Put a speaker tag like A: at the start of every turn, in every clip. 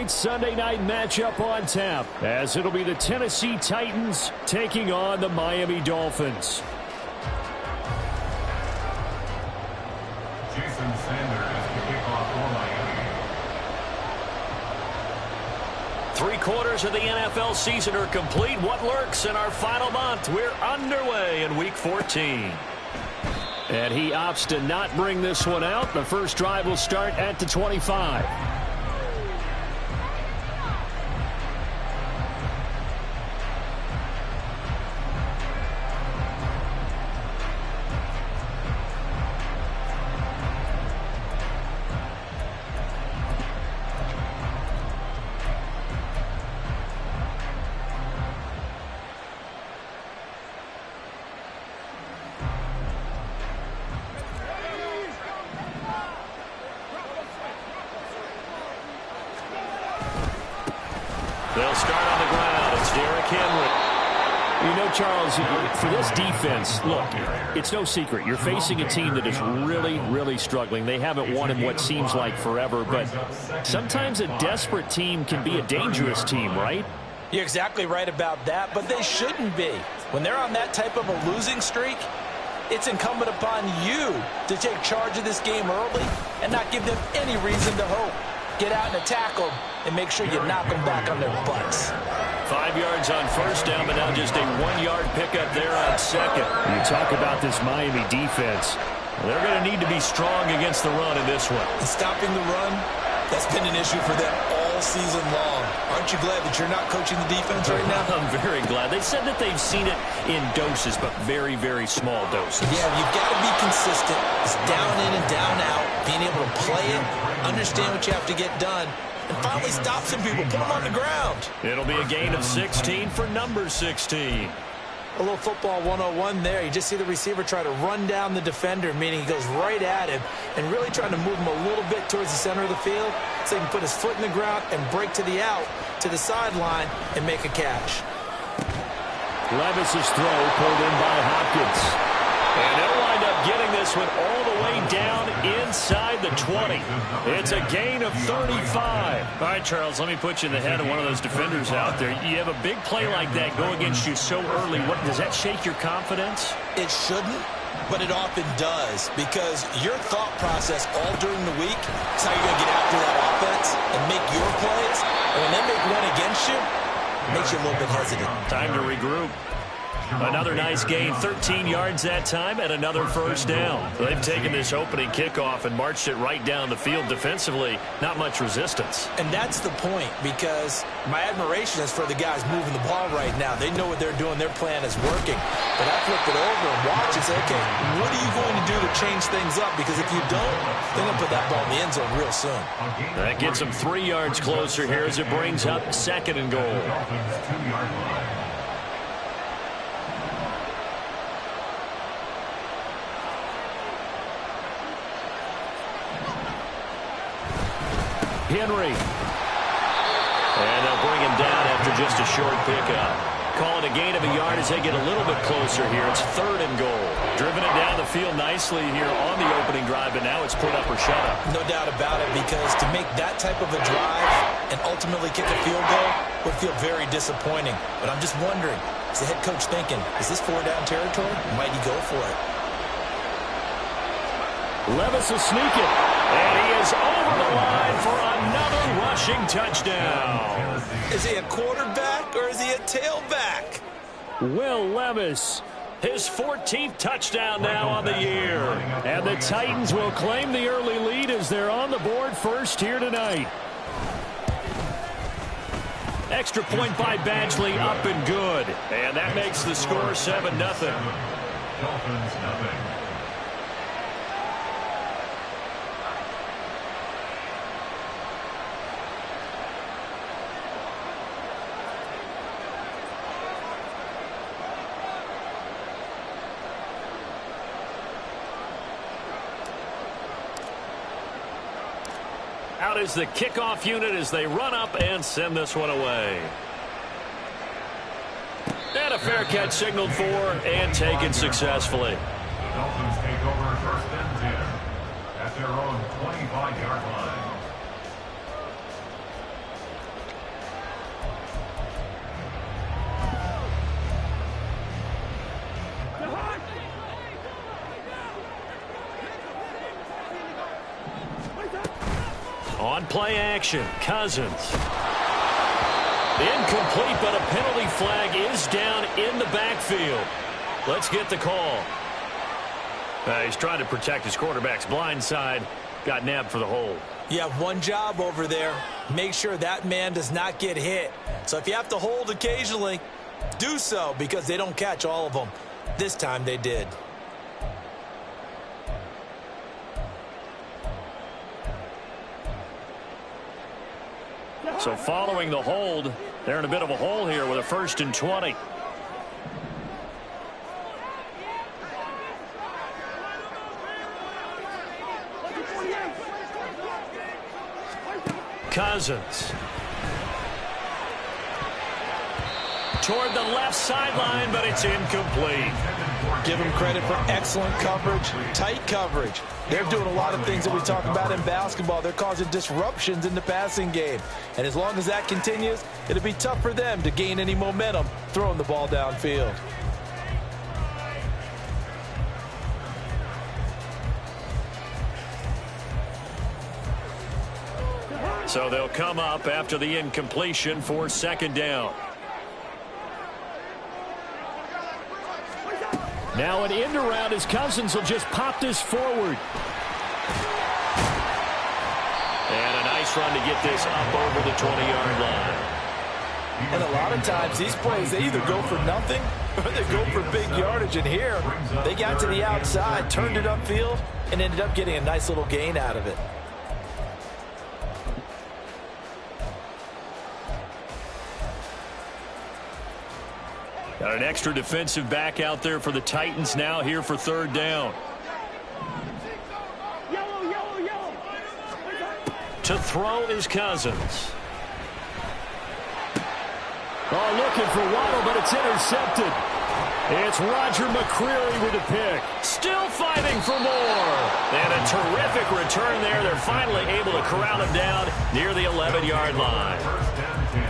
A: great Sunday night matchup on tap, as it'll be the Tennessee Titans taking on the Miami Dolphins.
B: Jason Sanders to kick off for Miami.
A: 3/4 of the NFL season are complete. What lurks in our final month? We're underway in Week 14. And he opts to not bring this one out. The first drive will start at the 25. They'll start on the ground. It's Derrick Henry. You know, Charles, for this defense, look, it's no secret. You're facing a team that is really, really struggling. They haven't won in what seems like forever, but sometimes a desperate team can be a dangerous team, right?
C: You're exactly right about that, but they shouldn't be. When they're on that type of a losing streak, it's incumbent upon you to take charge of this game early and not give them any reason to hope. Get out and attack them and make sure you knock them back on their butts.
A: 5 yards on first down, but now just a 1-yard pickup there on second. You talk about this Miami defense. They're going to need to be strong against the run in this one.
C: And stopping the run, that's been an issue for them all season long. Aren't you glad that you're not coaching the defense right now?
A: I'm very glad. They said that they've seen it in doses, but very, very small doses.
C: Yeah, you've got to be consistent. It's down in and down out. Being able to play it, understand what you have to get done, and finally stop some people, put them on the ground.
A: It'll be a gain of 16 for number 16.
C: A little football 101 there. You just see the receiver try to run down the defender, meaning he goes right at him and really trying to move him a little bit towards the center of the field so he can put his foot in the ground and break to the out, to the sideline, and make a catch.
A: Levis's throw pulled in by Hopkins. And they'll wind up getting this one all the way down inside the 20. It's a gain of 35. All right, Charles, let me put you in the head of one of those defenders out there. You have a big play like that go against you so early. What, does that shake your confidence?
C: It shouldn't, but it often does, because your thought process all during the week is how you're going to get after that offense and make your plays. And when they make one against you, it makes you a little bit hesitant.
A: Time to regroup. Another nice gain, 13 yards that time, and another first down. They've taken this opening kickoff and marched it right down the field defensively. Not much resistance.
C: And that's the point, because my admiration is for the guys moving the ball right now. They know what they're doing. Their plan is working. But I flip it over and watch and say, okay, what are you going to do to change things up? Because if you don't, they're going to put that ball in the end zone real soon.
A: That gets them 3 yards closer here as it brings up 2nd and goal. Henry. And they'll bring him down after just a short pickup. Calling a gain of a yard as they get a little bit closer here. It's 3rd and goal. Driven it down the field nicely here on the opening drive, but now it's put up or shut up.
C: No doubt about it, because to make that type of a drive and ultimately kick a field goal would feel very disappointing. But I'm just wondering, is the head coach thinking, is this 4-down territory? Might he go for it?
A: Levis will sneak it. And he is over the line for another rushing touchdown.
C: Is he a quarterback or is he a tailback?
A: Will Levis, his 14th touchdown now on the year. And the Titans will claim the early lead as they're on the board first here tonight. Extra point by Badgley, up and good. And that makes the score 7-0.
B: Dolphins nothing.
A: Out is the kickoff unit as they run up and send this one away. And a fair catch signaled for and taken successfully.
B: The Dolphins take over 1st and 10 at their own 25-yard line.
A: On play action, Cousins. Incomplete, but a penalty flag is down in the backfield. Let's get the call. He's trying to protect his quarterback's blind side. Got nabbed for the hold.
C: You have one job over there. Make sure that man does not get hit. So if you have to hold occasionally, do so, because they don't catch all of them. This time they did.
A: So following the hold, they're in a bit of a hole here with a 1st and 20. Cousins. Toward the left sideline, but it's incomplete.
C: Give them credit for excellent coverage, tight coverage. They're doing a lot of things that we talk about in basketball. They're causing disruptions in the passing game. And as long as that continues, it'll be tough for them to gain any momentum throwing the ball downfield.
A: So they'll come up after the incompletion for 2nd down. Now an end around as Cousins will just pop this forward. And a nice run to get this up over the 20-yard line.
C: And a lot of times these plays, they either go for nothing or they go for big yardage. And here, they got to the outside, turned it upfield, and ended up getting a nice little gain out of it.
A: Got an extra defensive back out there for the Titans now here for 3rd down. To throw is Cousins. Oh, looking for Waddle, but it's intercepted. It's Roger McCreary with a pick. Still fighting for more. And a terrific return there. They're finally able to corral him down near the 11-yard line.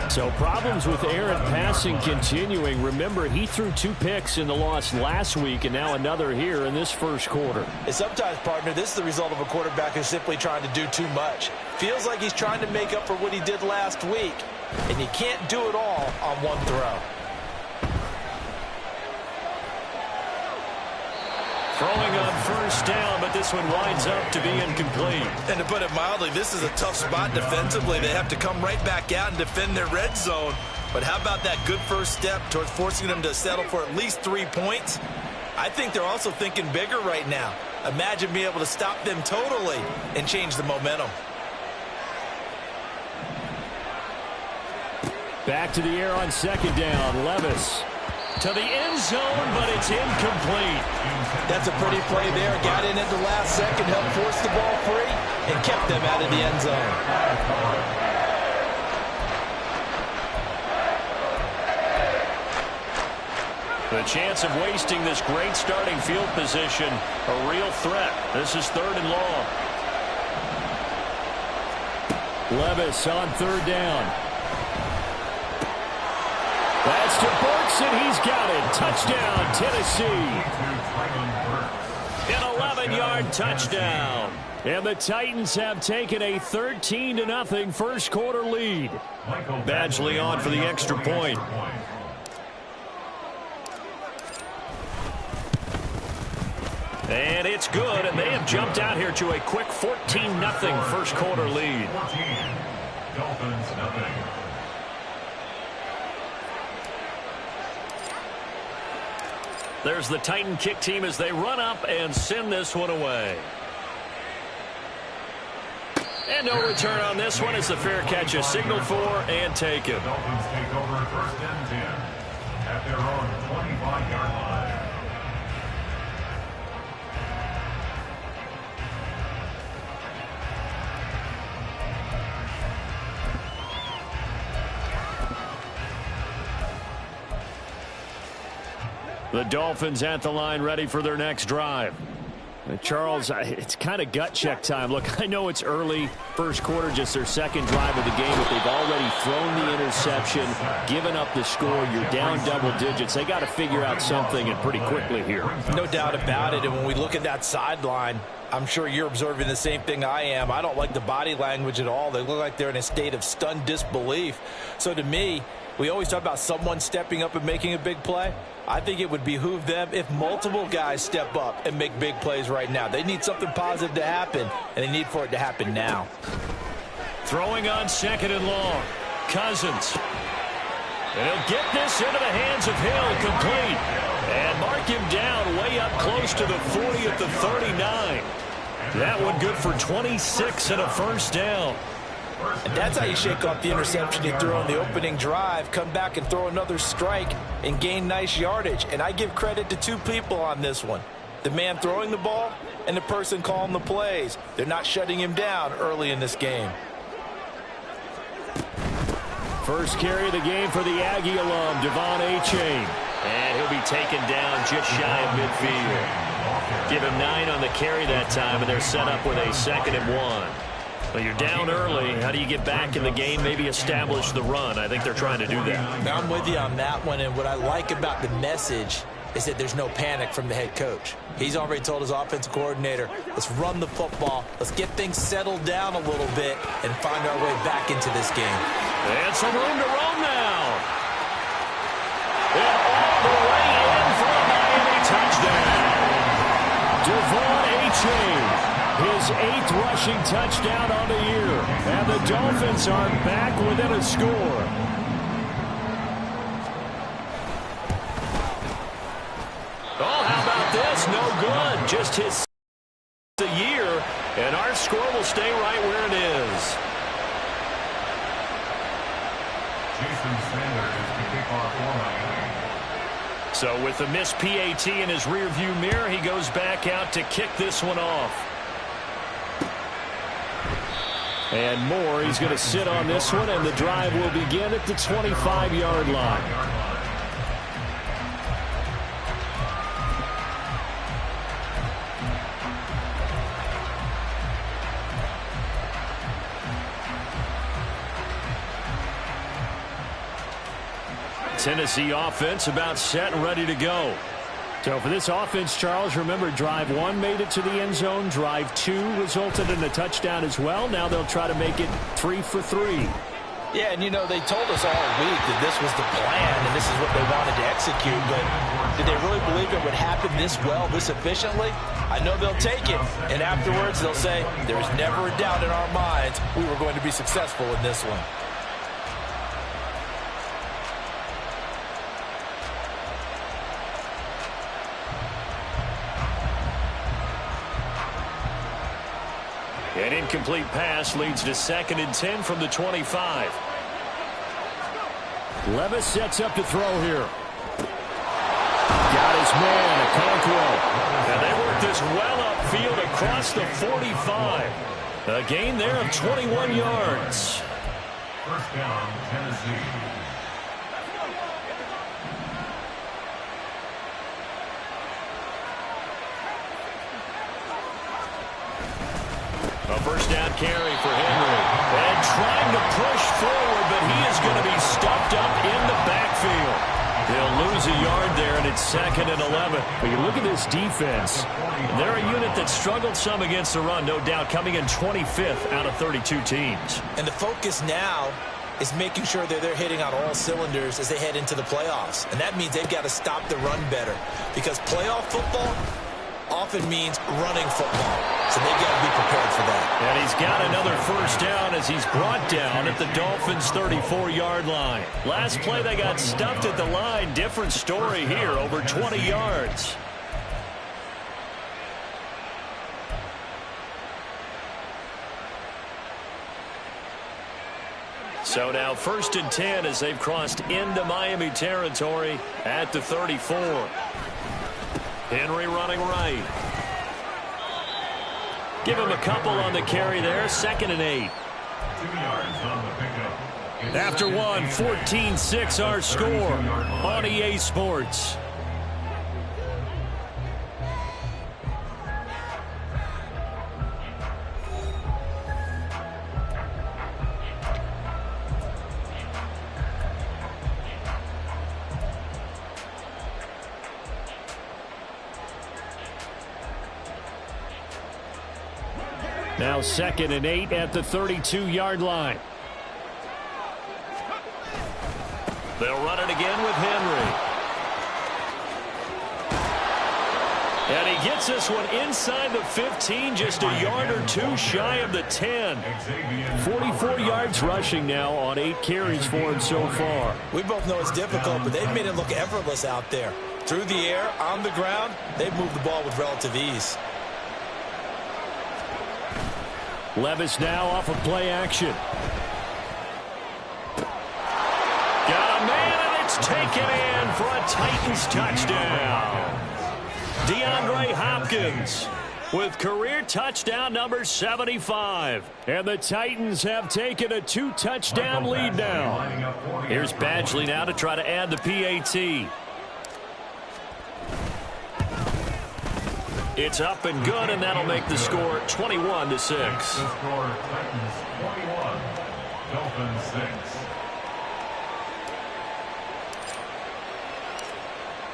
A: So problems with Aaron passing continuing. Remember, he threw 2 picks in the loss last week and now another here in this 1st quarter.
C: And sometimes, partner, this is the result of a quarterback who's simply trying to do too much. Feels like he's trying to make up for what he did last week, and you can't do it all on one throw.
A: Throwing on 1st down, but this one winds up to be incomplete.
C: And to put it mildly, this is a tough spot defensively. They have to come right back out and defend their red zone. But how about that good first step towards forcing them to settle for at least 3 points? I think they're also thinking bigger right now. Imagine being able to stop them totally and change the momentum.
A: Back to the air on 2nd down. Levis to the end zone, but it's incomplete.
C: That's a pretty play there. Got in at the last second, helped force the ball free, and kept them out of the end zone.
A: The chance of wasting this great starting field position, a real threat. This is 3rd and long. Levis on 3rd down. That's to Burks, and he's got it. Touchdown, Tennessee. An 11-yard touchdown. And the Titans have taken a 13-0 1st quarter lead. Badgley on for the extra point. And it's good, and they have jumped out here to a quick 14-0 1st quarter lead.
B: Dolphins, nothing.
A: There's the Titan kick team as they run up and send this one away. And no return on this one as the fair catch is signaled for and taken.
B: The Dolphins take over 1st and 10 at their own 25-yard line.
A: The Dolphins at the line ready for their next drive. Charles, it's kind of gut check time. Look, I know it's early, 1st quarter, just their 2nd drive of the game, but they've already thrown the interception, given up the score. You're down double digits. They got to figure out something and pretty quickly here.
C: No doubt about it. And when we look at that sideline, I'm sure you're observing the same thing I am. I don't like the body language at all. They look like they're in a state of stunned disbelief. So to me, we always talk about someone stepping up and making a big play. I think it would behoove them if multiple guys step up and make big plays right now. They need something positive to happen, and they need for it to happen now.
A: Throwing on 2nd and long. Cousins. And he'll get this into the hands of Hill, complete. And mark him down way up close to the 40 at the 39. That one good for 26 and a first down.
C: And that's how you shake off the interception you threw on the opening drive, come back and throw another strike and gain nice yardage. And I give credit to two people on this one. The man throwing the ball and the person calling the plays. They're not shutting him down early in this game.
A: First carry of the game for the Aggie alum, Devon Achane. And he'll be taken down just shy of midfield. Give him 9 on the carry that time, and they're set up with a 2nd and 1. Well, you're down early. How do you get back in the game, maybe establish the run? I think they're trying to do that.
C: I'm with you on that one, and what I like about the message is that there's no panic from the head coach. He's already told his offensive coordinator, let's run the football, let's get things settled down a little bit and find our way back into this game.
A: And some room to roam now. And all the way in for a Miami touchdown. Devon Achane. His 8th rushing touchdown on the year. And the Dolphins are back within a score. Oh, how about this? No good. Just his a year. And our score will stay right where it is.
B: Jason Sanders is the kickoff for Miami.
A: So with the missed PAT in his rearview mirror, he goes back out to kick this one off. And Moore, he's going to sit on this one, and the drive will begin at the 25-yard line. Tennessee offense about set and ready to go. So for this offense, Charles, remember, drive 1 made it to the end zone. Drive 2 resulted in a touchdown as well. Now they'll try to make it 3 for 3.
C: Yeah, and you know, they told us all week that this was the plan and this is what they wanted to execute, but did they really believe it would happen this well, this efficiently? I know they'll take it, and afterwards they'll say, there's never a doubt in our minds we were going to be successful in this one.
A: An incomplete pass leads to 2nd and 10 from the 25. Levis sets up to throw here. Got his man, Okonkwo. And they work this well upfield across the 45. A gain there of 21 yards.
B: First down, Tennessee.
A: A first down carry for Henry. And trying to push forward, but he is going to be stuffed up in the backfield. They'll lose a yard there, and it's 2nd and 11. But you look at this defense. They're a unit that struggled some against the run, no doubt, coming in 25th out of 32 teams.
C: And the focus now is making sure that they're hitting on all cylinders as they head into the playoffs. And that means they've got to stop the run better, because playoff football often means running football. So they've got to be prepared for that.
A: And he's got another first down as he's brought down at the Dolphins' 34-yard line. Last play they got stuffed at the line. Different story here, over 20 yards. So now 1st and 10 as they've crossed into Miami territory at the 34. Henry running right. Give him a couple on the carry there. 2nd and 8.
B: 2 yards on the pickup.
A: After one, 14-6 our score on EA Sports. Now 2nd and 8 at the 32-yard line. They'll run it again with Henry. And he gets this one inside the 15, just a yard or two shy of the 10. 44 yards rushing now on 8 carries for him so far.
C: We both know it's difficult, but they've made it look effortless out there. Through the air, on the ground, they've moved the ball with relative ease.
A: Levis now off of play action. Got a man, and it's taken in for a Titans touchdown. DeAndre Hopkins with career touchdown number 75. And the Titans have taken a 2-touchdown lead now. Here's Badgley now to try to add the PAT. It's up and good, and that'll make the score 21-6.
B: The score, Titans 21, Dolphins 6.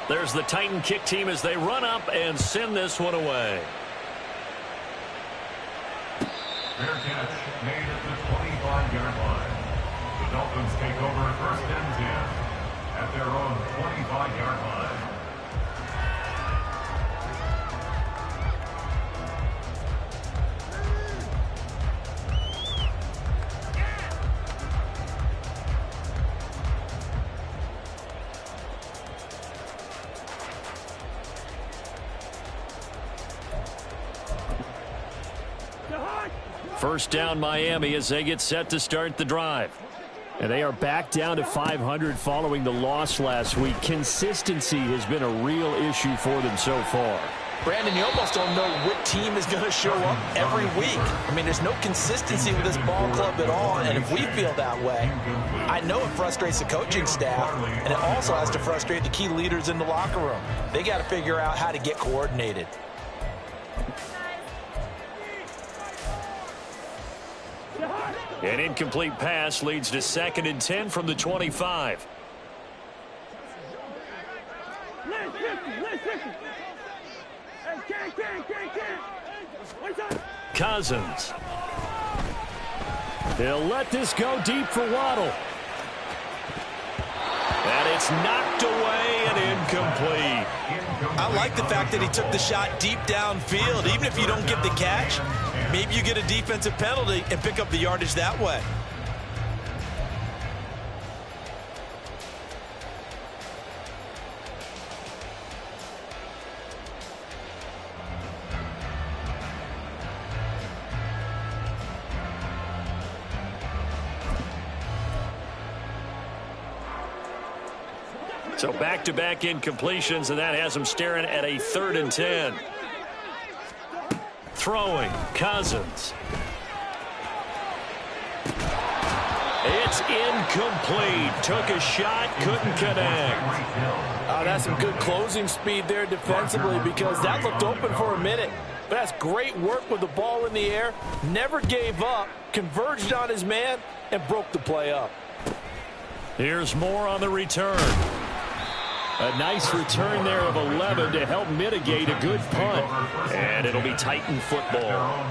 A: There's the Titan kick team as they run up and send this one away.
B: Fair catch made at the 25-yard line. The Dolphins take over 1st and 10 at their own 25-yard line.
A: First down Miami as they get set to start the drive. And they are back down to 500 following the loss last week. Consistency has been a real issue for them so far.
C: Brandon, you almost don't know what team is going to show up every week. I mean, there's no consistency with this ball club at all, and if we feel that way, I know it frustrates the coaching staff, and it also has to frustrate the key leaders in the locker room. They got to figure out how to get coordinated.
A: An incomplete pass leads to 2nd and 10 from the 25. Cousins. They'll let this go deep for Waddle. And it's knocked away and incomplete.
C: I like the fact that he took the shot deep downfield. Even if you don't get the catch, maybe you get a defensive penalty and pick up the yardage that way.
A: So back-to-back incompletions, and that has him staring at a 3rd and 10. Throwing, Cousins. It's incomplete. Took a shot, couldn't connect.
C: That's some good closing speed there defensively because that looked open for a minute. But that's great work with the ball in the air. Never gave up, converged on his man, and broke the play up.
A: Here's more on the return. A nice return there of 11 to help mitigate a good punt. And it'll be Titan football.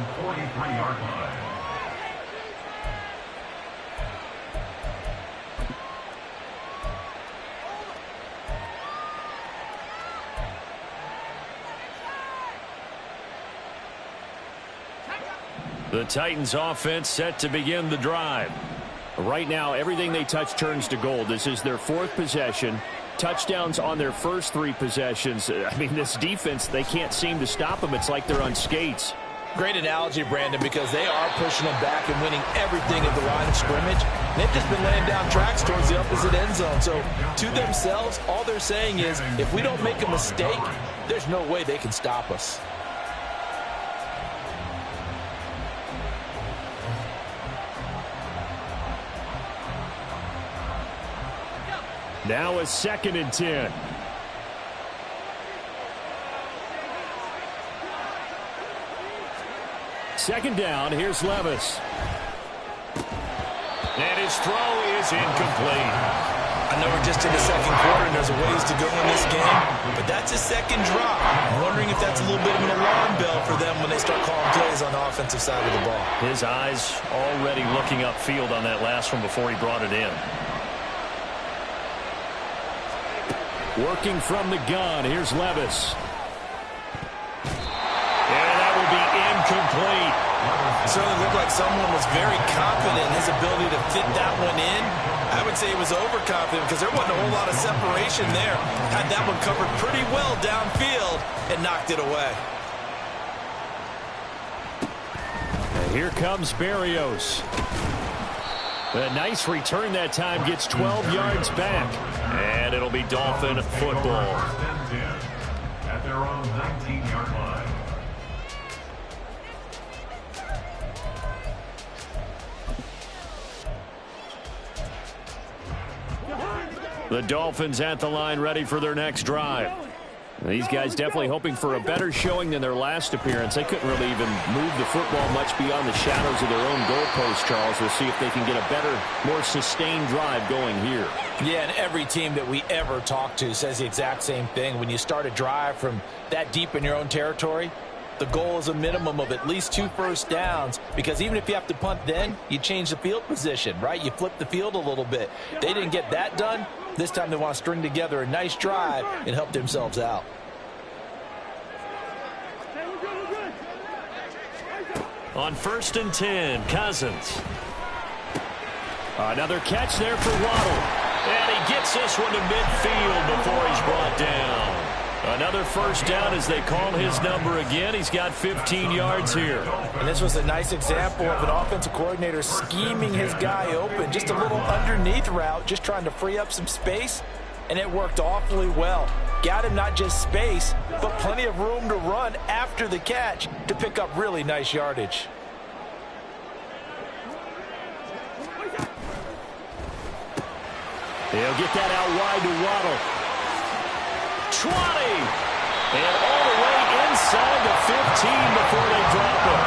A: The Titans offense set to begin the drive. Right now, everything they touch turns to gold. This is their 4th possession. Touchdowns on their first 3 possessions. I mean, this defense, they can't seem to stop them. It's like they're on skates.
C: Great analogy, Brandon, because they are pushing them back and winning everything at the line of scrimmage. They've just been laying down tracks towards the opposite end zone. So, to themselves, all they're saying is, if we don't make a mistake, there's no way they can stop us.
A: Now a 2nd and 10. Second down, here's Levis. And his throw is incomplete.
C: I know we're just in the second quarter and there's a ways to go in this game, but that's a second drop. I'm wondering if that's a little bit of an alarm bell for them when they start calling plays on the offensive side of the ball.
A: His eyes already looking upfield on that last one before he brought it in. Working from the gun, here's Levis. And that will be incomplete.
C: It certainly looked like someone was very confident in his ability to fit that one in. I would say he was overconfident because there wasn't a whole lot of separation there. Had that one covered pretty well downfield and knocked it away.
A: And here comes Berrios. A nice return that time, gets 12 yards back. And it'll be Dolphin football.
B: At their own 19-yard line.
A: The Dolphins at the line, ready for their next drive. These guys definitely hoping for a better showing than their last appearance. They couldn't really even move the football much beyond the shadows of their own goalpost, Charles. We'll see if they can get a better, more sustained drive going here.
C: Yeah, and every team that we ever talk to says the exact same thing. When you start a drive from that deep in your own territory, the goal is a minimum of at least 2 first downs, because even if you have to punt then, you change the field position, right? You flip the field a little bit. They didn't get that done. This time they want to string together a nice drive and help themselves out.
A: On 1st and 10, Cousins. Another catch there for Waddle. And he gets this one to midfield before he's brought down. Another first down as they call his number again. He's got 15 yards here.
C: And this was a nice example of an offensive coordinator scheming his guy open. Just a little underneath route, just trying to free up some space. And it worked awfully well. Got him not just space, but plenty of room to run after the catch to pick up really nice yardage.
A: He'll get that out wide to Waddle. 20! And all the way inside the 15 before they drop him.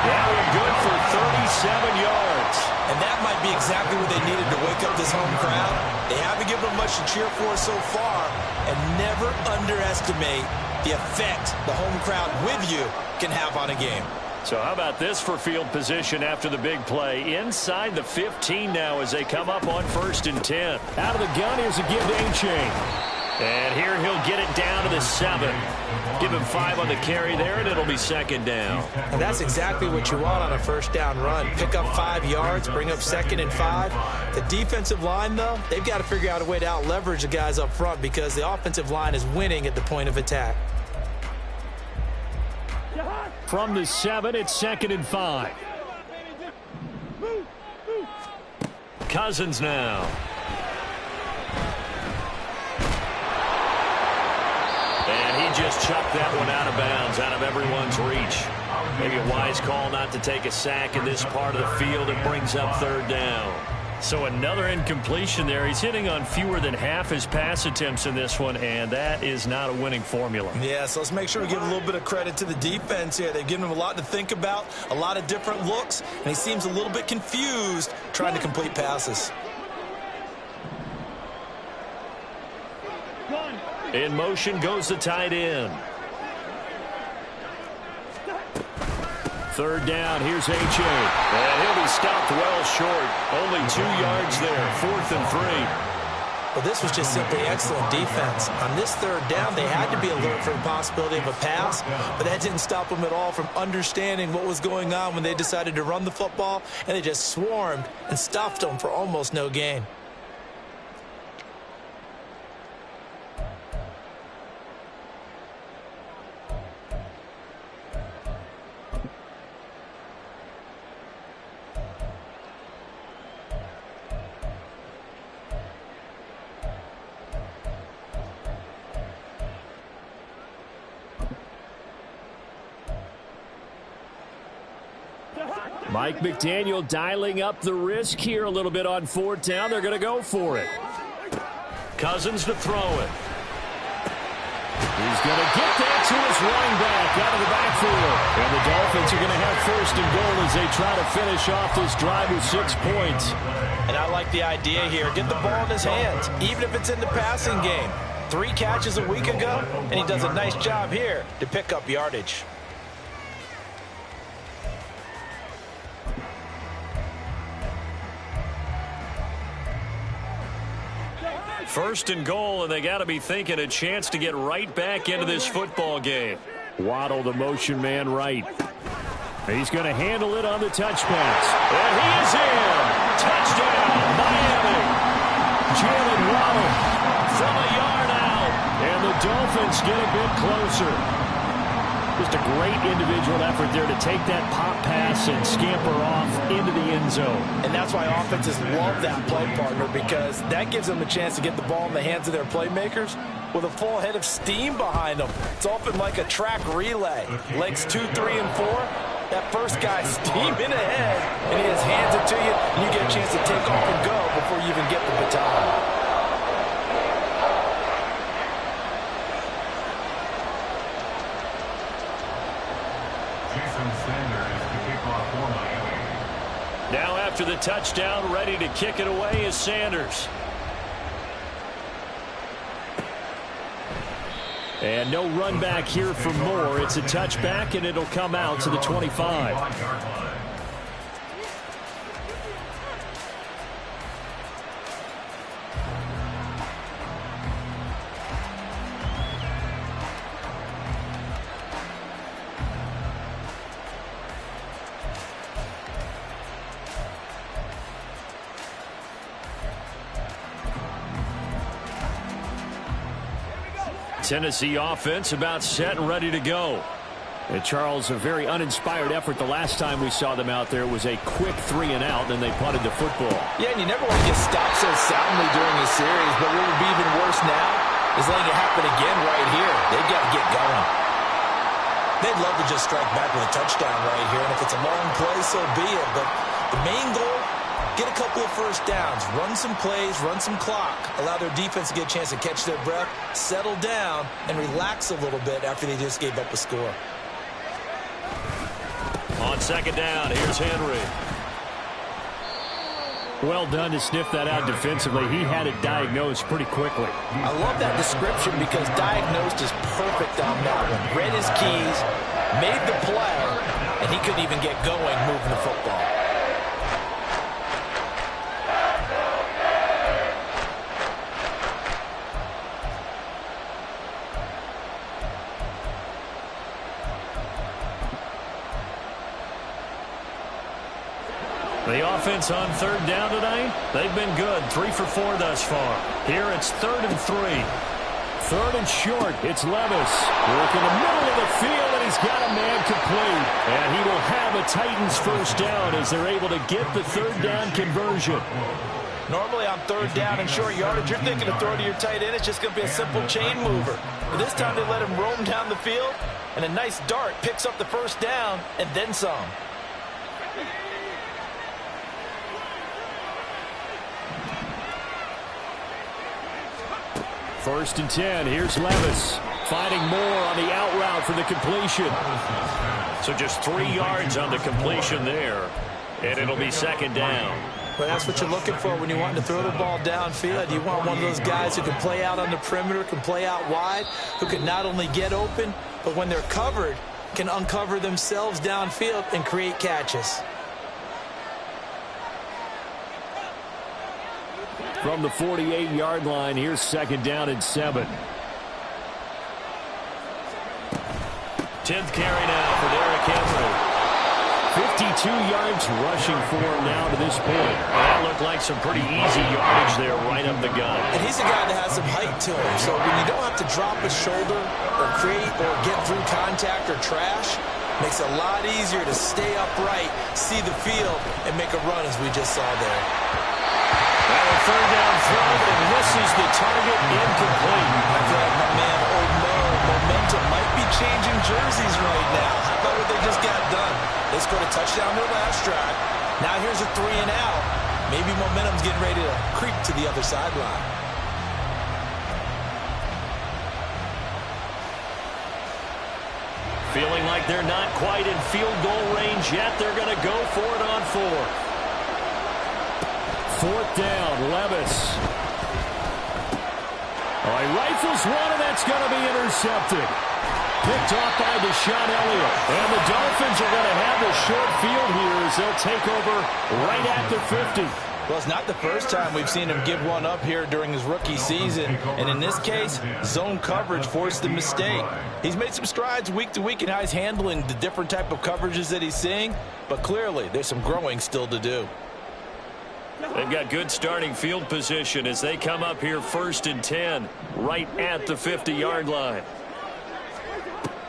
A: Now we're good for 37 yards.
C: And that might be exactly what they needed to wake up this home crowd. They haven't given them much to cheer for so far. And never underestimate the effect the home crowd with you can have on a game.
A: So how about this for field position after the big play? Inside the 15 now as they come up on 1st and 10. Out of the gun, here's a give to A-Chain. And here he'll get it down to the 7. Give him 5 on the carry there, and it'll be 2nd down.
C: And that's exactly what you want on a first down run. Pick up 5 yards, bring up 2nd and 5. The defensive line, though, they've got to figure out a way to out-leverage the guys up front because the offensive line is winning at the point of attack.
A: From the 7, it's 2nd and 5. Cousins now. And he just chucked that one out of bounds, out of everyone's reach. Maybe a wise call not to take a sack in this part of the field. It brings up 3rd down. So another incompletion there. He's hitting on fewer than half his pass attempts in this one, and that is not a winning formula.
C: Yeah, so let's make sure we give a little bit of credit to the defense here. They've given him a lot to think about, a lot of different looks, and he seems a little bit confused trying to complete passes.
A: In motion goes the tight end. 3rd down, here's A.J. And he'll be stopped well short. Only 2 yards there, 4th and 3.
C: Well, this was just simply excellent defense. On this 3rd down, they had to be alert for the possibility of a pass, but that didn't stop them at all from understanding what was going on when they decided to run the football, and they just swarmed and stuffed them for almost no gain.
A: Mike McDaniel dialing up the risk here a little bit on 4th down. They're going to go for it. Cousins to throw it. He's going to get that to his running back out of the backfield. And the Dolphins are going to have 1st and goal as they try to finish off this drive with 6 points.
C: And I like the idea here. Get the ball in his hands, even if it's in the passing game. 3 catches a week ago, and he does a nice job here to pick up yardage.
A: First and goal, and they got to be thinking a chance to get right back into this football game. Waddle, the motion man, right. He's going to handle it on the touch pass. And he is in. Touchdown, Miami. Jalen Waddle from a yard out. And the Dolphins get a bit closer. Just a great individual effort there to take that pop pass and scamper off into the end zone.
C: And that's why offenses love that play partner, because that gives them a chance to get the ball in the hands of their playmakers with a full head of steam behind them. It's often like a track relay. Legs 2, 3, and 4. That first guy's steaming ahead, and he just hands it to you, and you get a chance to take off and go before you even get the baton.
A: Now after the touchdown, ready to kick it away is Sanders. And no run back here for Moore. It's a touchback, and it'll come out to the 25. Tennessee offense about set and ready to go. And Charles, a very uninspired effort the last time we saw them out there. It was a quick 3 and out, and they punted the football.
C: Yeah, and you never want to get stopped so soundly during a series, but what would be even worse now is letting it happen again right here. They've got to get going. They'd love to just strike back with a touchdown right here, and if it's a long play, so be it. But the main goal, get a couple of first downs, run some plays, run some clock, allow their defense to get a chance to catch their breath, settle down, and relax a little bit after they just gave up a score.
A: On second down, here's Henry. Well done to sniff that out defensively. He had it diagnosed pretty quickly.
C: I love that description because diagnosed is perfect on that one. Read his keys, made the play, and he couldn't even get going moving the football.
A: The offense on third down tonight, they've been good. 3 for 4 thus far. Here it's 3rd and 3. 3rd and short. It's Levis. Working the middle of the field, and he's got a man complete. And he will have a Titans first down as they're able to get the 3rd down conversion.
C: Normally on 3rd down and short yardage, you're thinking to throw to your tight end. It's just going to be a simple chain mover. But this time they let him roam down the field, and a nice dart picks up the first down and then some.
A: 1st and 10. Here's Levis. Finding Moore on the out route for the completion. So just 3 yards on the completion there. And it'll be 2nd down.
C: Well, that's what you're looking for when you want to throw the ball downfield. You want one of those guys who can play out on the perimeter, can play out wide, who can not only get open, but when they're covered, can uncover themselves downfield and create catches.
A: From the 48-yard line, here's 2nd down and 7. 10th carry now for Derrick Henry. 52 yards rushing for him now to this point. That looked like some pretty easy yardage there right up the gut.
C: And he's a guy that has some height to him. So when you don't have to drop a shoulder or create or get through contact or trash, makes it a lot easier to stay upright, see the field, and make a run as we just saw there.
A: Now a 3rd down throw, and misses the target, incomplete.
C: I feel like my man Old Mo, momentum might be changing jerseys right now. How about what they just got done? They scored a touchdown their last drive. Now here's a 3 and out. Maybe momentum's getting ready to creep to the other sideline.
A: Feeling like they're not quite in field goal range yet. They're going to go for it on 4th. 4th down, Levis. Oh, he rifles one, and that's going to be intercepted. Picked off by Deshaun Elliott. And the Dolphins are going to have the short field here as they'll take over right at the 50.
C: Well, it's not the first time we've seen him give one up here during his rookie season. And in this case, zone coverage forced the mistake. He's made some strides week to week in how he's handling the different type of coverages that he's seeing. But clearly, there's some growing still to do.
A: They've got good starting field position as they come up here 1st and 10, right at the 50-yard line.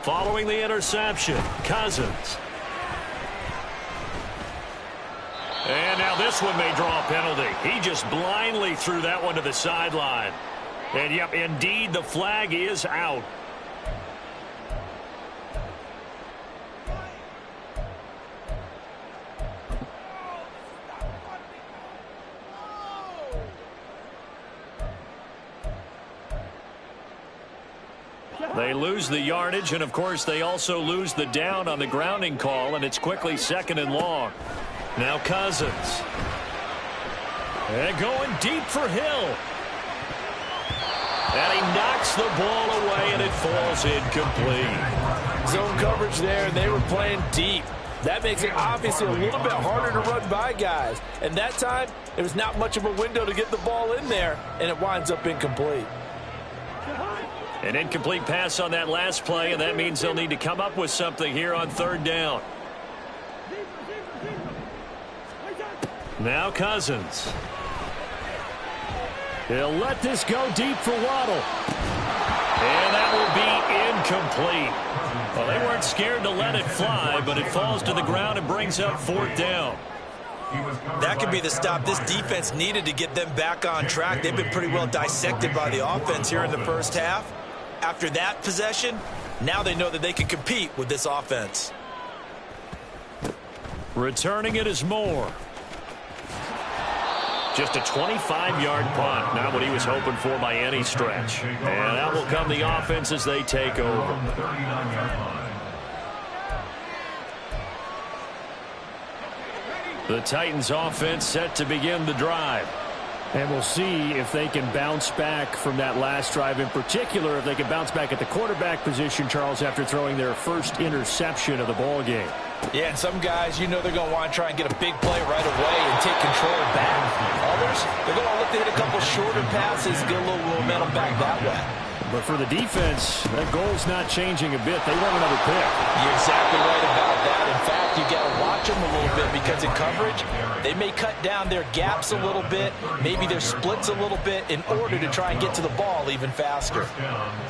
A: Following the interception, Cousins. And now this one may draw a penalty. He just blindly threw that one to the sideline. And, yep, indeed, the flag is out. They lose the yardage, and, of course, they also lose the down on the grounding call, and it's quickly 2nd and long. Now Cousins. And going deep for Hill. And he knocks the ball away, and it falls incomplete.
C: Zone coverage there, and they were playing deep. That makes it obviously a little bit harder to run by guys. And that time, it was not much of a window to get the ball in there, and it winds up incomplete.
A: An incomplete pass on that last play, and that means they'll need to come up with something here on 3rd down. Now Cousins. He'll let this go deep for Waddle. And that will be incomplete. Well, they weren't scared to let it fly, but it falls to the ground and brings up 4th down.
C: That could be the stop this defense needed to get them back on track. They've been pretty well dissected by the offense here in the first half. After that possession, now they know that they can compete with this offense.
A: Returning it is Moore. Just a 25-yard punt, not what he was hoping for by any stretch. And that will come the offense as they take over. The Titans offense set to begin the drive. And we'll see if they can bounce back from that last drive, in particular if they can bounce back at the quarterback position, Charles, after throwing their first interception of the ball game.
C: Yeah, and some guys, you know they're going to want to try and get a big play right away and take control back. Others, they're going to look to hit a couple shorter passes, get a little momentum back that way.
A: But for the defense, that goal's not changing a bit. They want another pick.
C: You're exactly right about that. In fact, you got to watch them a little bit because in coverage, they may cut down their gaps a little bit, maybe their splits a little bit in order to try and get to the ball even faster.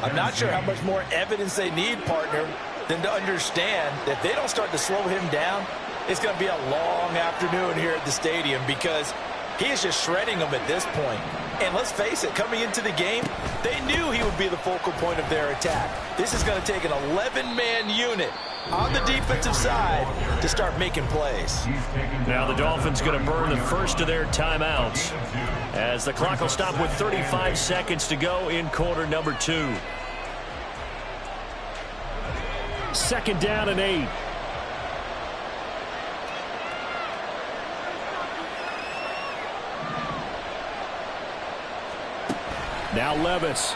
C: I'm not sure how much more evidence they need, partner, than to understand that if they don't start to slow him down, it's going to be a long afternoon here at the stadium because he is just shredding them at this point. And let's face it, coming into the game, they knew he would be the focal point of their attack. This is going to take an 11-man unit on the defensive side to start making plays.
A: Now the Dolphins going to burn the first of their timeouts as the clock will stop with 35 seconds to go in quarter number 2. 2nd down and 8. Now Levis.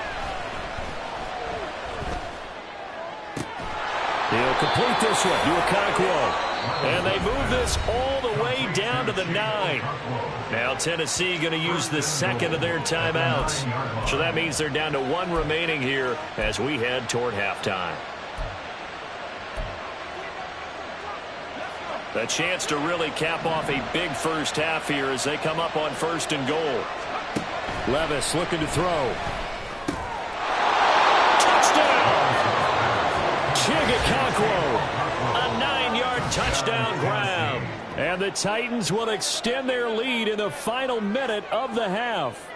A: He'll complete this one to Okonkwo. And they move this all the way down to the 9. Now Tennessee going to use the second of their timeouts. So that means they're down to 1 remaining here as we head toward halftime. A chance to really cap off a big first half here as they come up on 1st and goal. Levis looking to throw. Touchdown! Okonkwo. A 9-yard touchdown grab. And the Titans will extend their lead in the final minute of the half.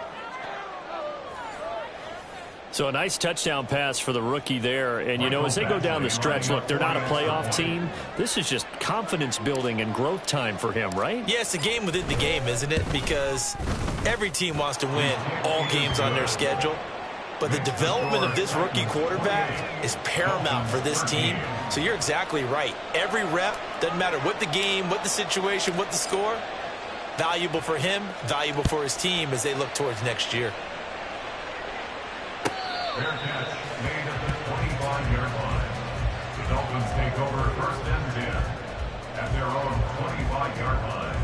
A: So a nice touchdown pass for the rookie there. And, you know, as they go down the stretch, look, they're not a playoff team. This is just confidence building and growth time for him, right?
C: Yeah, it's a game within the game, isn't it? Because every team wants to win all games on their schedule. But the development of this rookie quarterback is paramount for this team. So you're exactly right. Every rep, doesn't matter what the game, what the situation, what the score, Valuable for him, valuable for his team as they look towards next year.
B: Fair catch made at the 25-yard line. The Dolphins take over first and 10 at their own 25-yard line.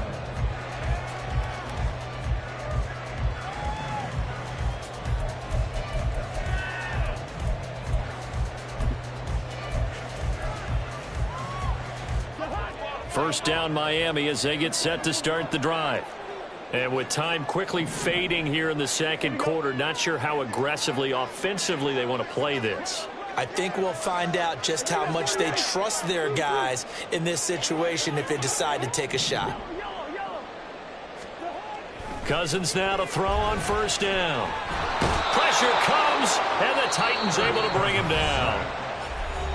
A: First down Miami as they get set to start the drive. And with time quickly fading here in the second quarter, not sure how aggressively, offensively they want to play this.
C: I think we'll find out just how much they trust their guys in this situation if they decide to take a shot.
A: Cousins now to throw on first down. Pressure comes, and the Titans able to bring him down.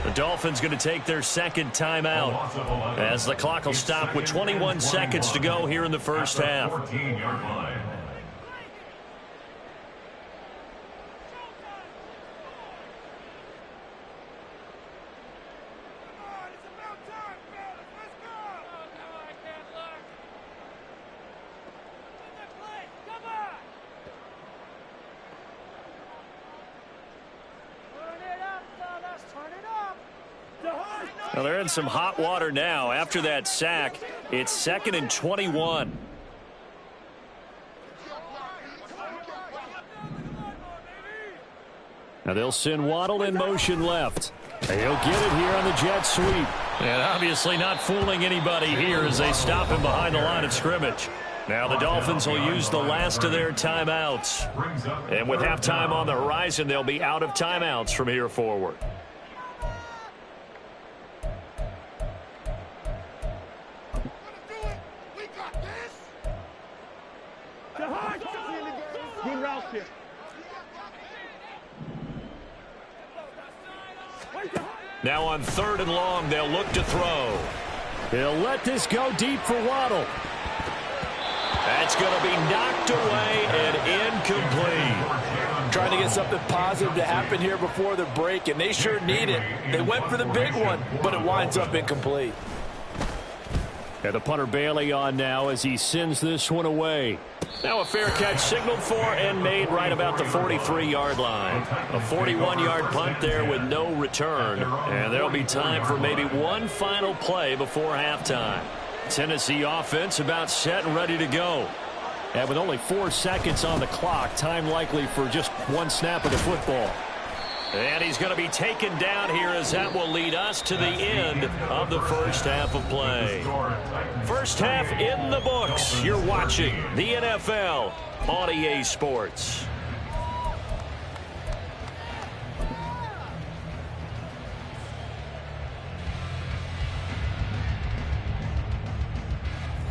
A: The Dolphins going to take their second timeout as the clock will stop with 21 seconds to go here in the first half.
B: 14-yard line.
A: Well, they're in some hot water now. After that sack, it's 2nd and 21. Now they'll send Waddle in motion left. He'll get it here on the jet sweep. And obviously not fooling anybody here as they stop him behind the line of scrimmage. Now the Dolphins will use the last of their timeouts. And with halftime on the horizon, they'll be out of timeouts from here forward. Now on 3rd and long, they'll look to throw. He'll let this go deep for Waddle. That's going to be knocked away and incomplete.
C: Trying to get something positive to happen here before the break, and they sure need it. They went for the big one, but it winds up incomplete.
A: And the punter Bailey on now as he sends this one away. Now a fair catch signaled for and made right about the 43-yard line. A 41-yard punt there with no return. And there'll be time for maybe one final play before halftime. Tennessee offense about set and ready to go. And with only 4 seconds on the clock, time likely for just one snap of the football. And he's going to be taken down here as that will lead us to the end of the first half of play. First half in the books. You're watching the NFL on EA Sports.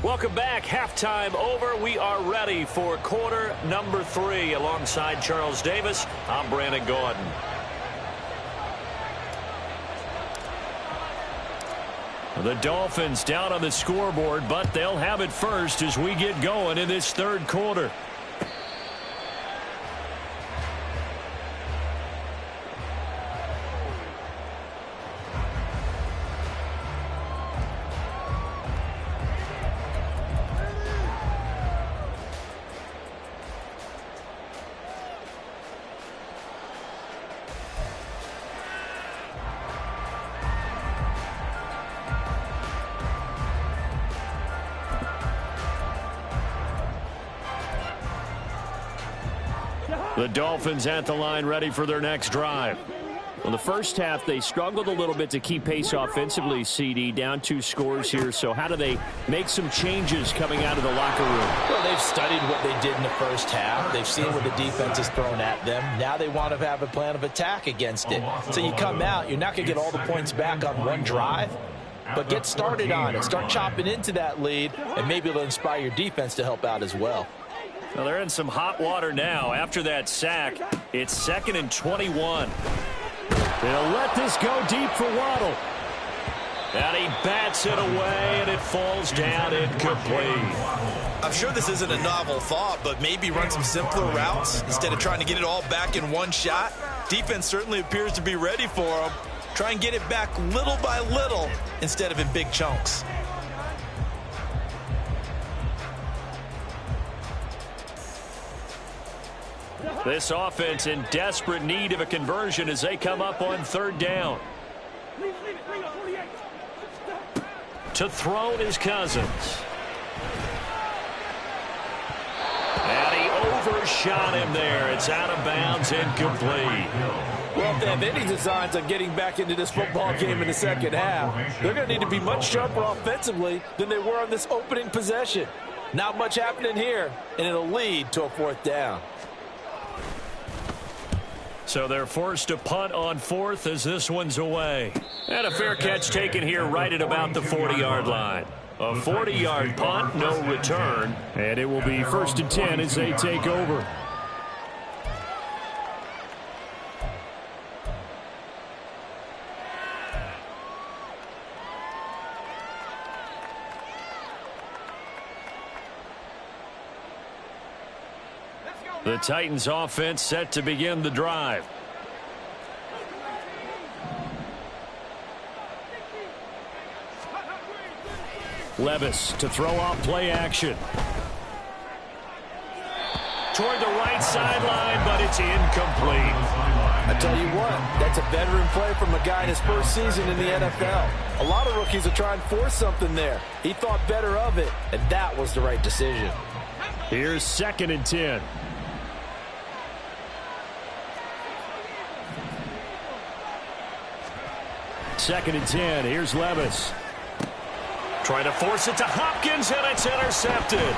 A: Welcome back. Halftime over. We are ready for quarter number 3. Alongside Charles Davis, I'm Brandon Gordon. The Dolphins down on the scoreboard, but they'll have it first as we get going in this third quarter. The Dolphins at the line ready for their next drive. Well, the first half, they struggled a little bit to keep pace offensively, CD, down 2 scores here. So how do they make some changes coming out of the locker room?
C: Well, they've studied what they did in the first half. They've seen what the defense has thrown at them. Now they want to have a plan of attack against it. So you come out, you're not going to get all the points back on one drive, but get started on it. Start chopping into that lead, and maybe it'll inspire your defense to help out as well.
A: Well, they're in some hot water now. After that sack, it's 2nd and 21. They'll let this go deep for Waddle. And he bats it away, and it falls down incomplete.
C: I'm sure this isn't a novel thought, but maybe run some simpler routes instead of trying to get it all back in one shot. Defense certainly appears to be ready for them. Try and get it back little by little instead of in big chunks.
A: This offense in desperate need of a conversion as they come up on third down. To throw is Cousins. And he overshot him there. It's out of bounds, incomplete.
C: Well, if they have any designs on getting back into this football game in the second half, they're going to need to be much sharper offensively than they were on this opening possession. Not much happening here, and it'll lead to a fourth down.
A: So they're forced to punt on fourth as this one's away. And a fair catch taken here right at about the 40-yard line. A 40-yard punt, no return. And it will be 1st and 10 as they take over. The Titans offense set to begin the drive. Levis to throw off play action. Toward the right sideline, but it's incomplete.
C: I tell you what, that's a veteran play from a guy in his first season in the NFL. A lot of rookies will try and force something there. He thought better of it, and that was the right decision.
A: Here's 2nd and 10. Second and 10. Here's Levis. Trying to force it to Hopkins, and it's intercepted.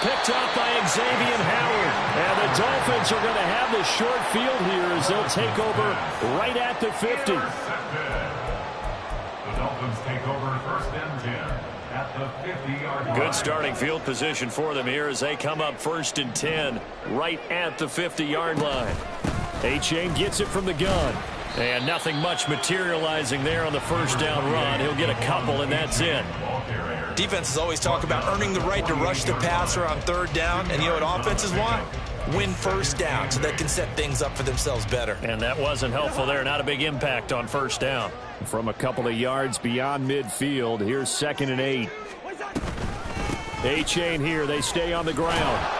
A: Picked up by Xavier Howard. And the Dolphins are going to have the short field here as they'll take over right at the 50.
B: The Dolphins take over 1st and 10 at the 50-yard line.
A: Good starting field position for them here as they come up 1st and 10 right at the 50-yard line. A-Chain gets it from the gun. And nothing much materializing there on the first down run. He'll get a couple, and that's it.
C: Defenses always talk about earning the right to rush the passer on third down. And you know what offenses want? Win first down so they can set things up for themselves better.
A: And that wasn't helpful there. Not a big impact on first down. From a couple of yards beyond midfield, here's 2nd and 8. A-Chain here. They stay on the ground.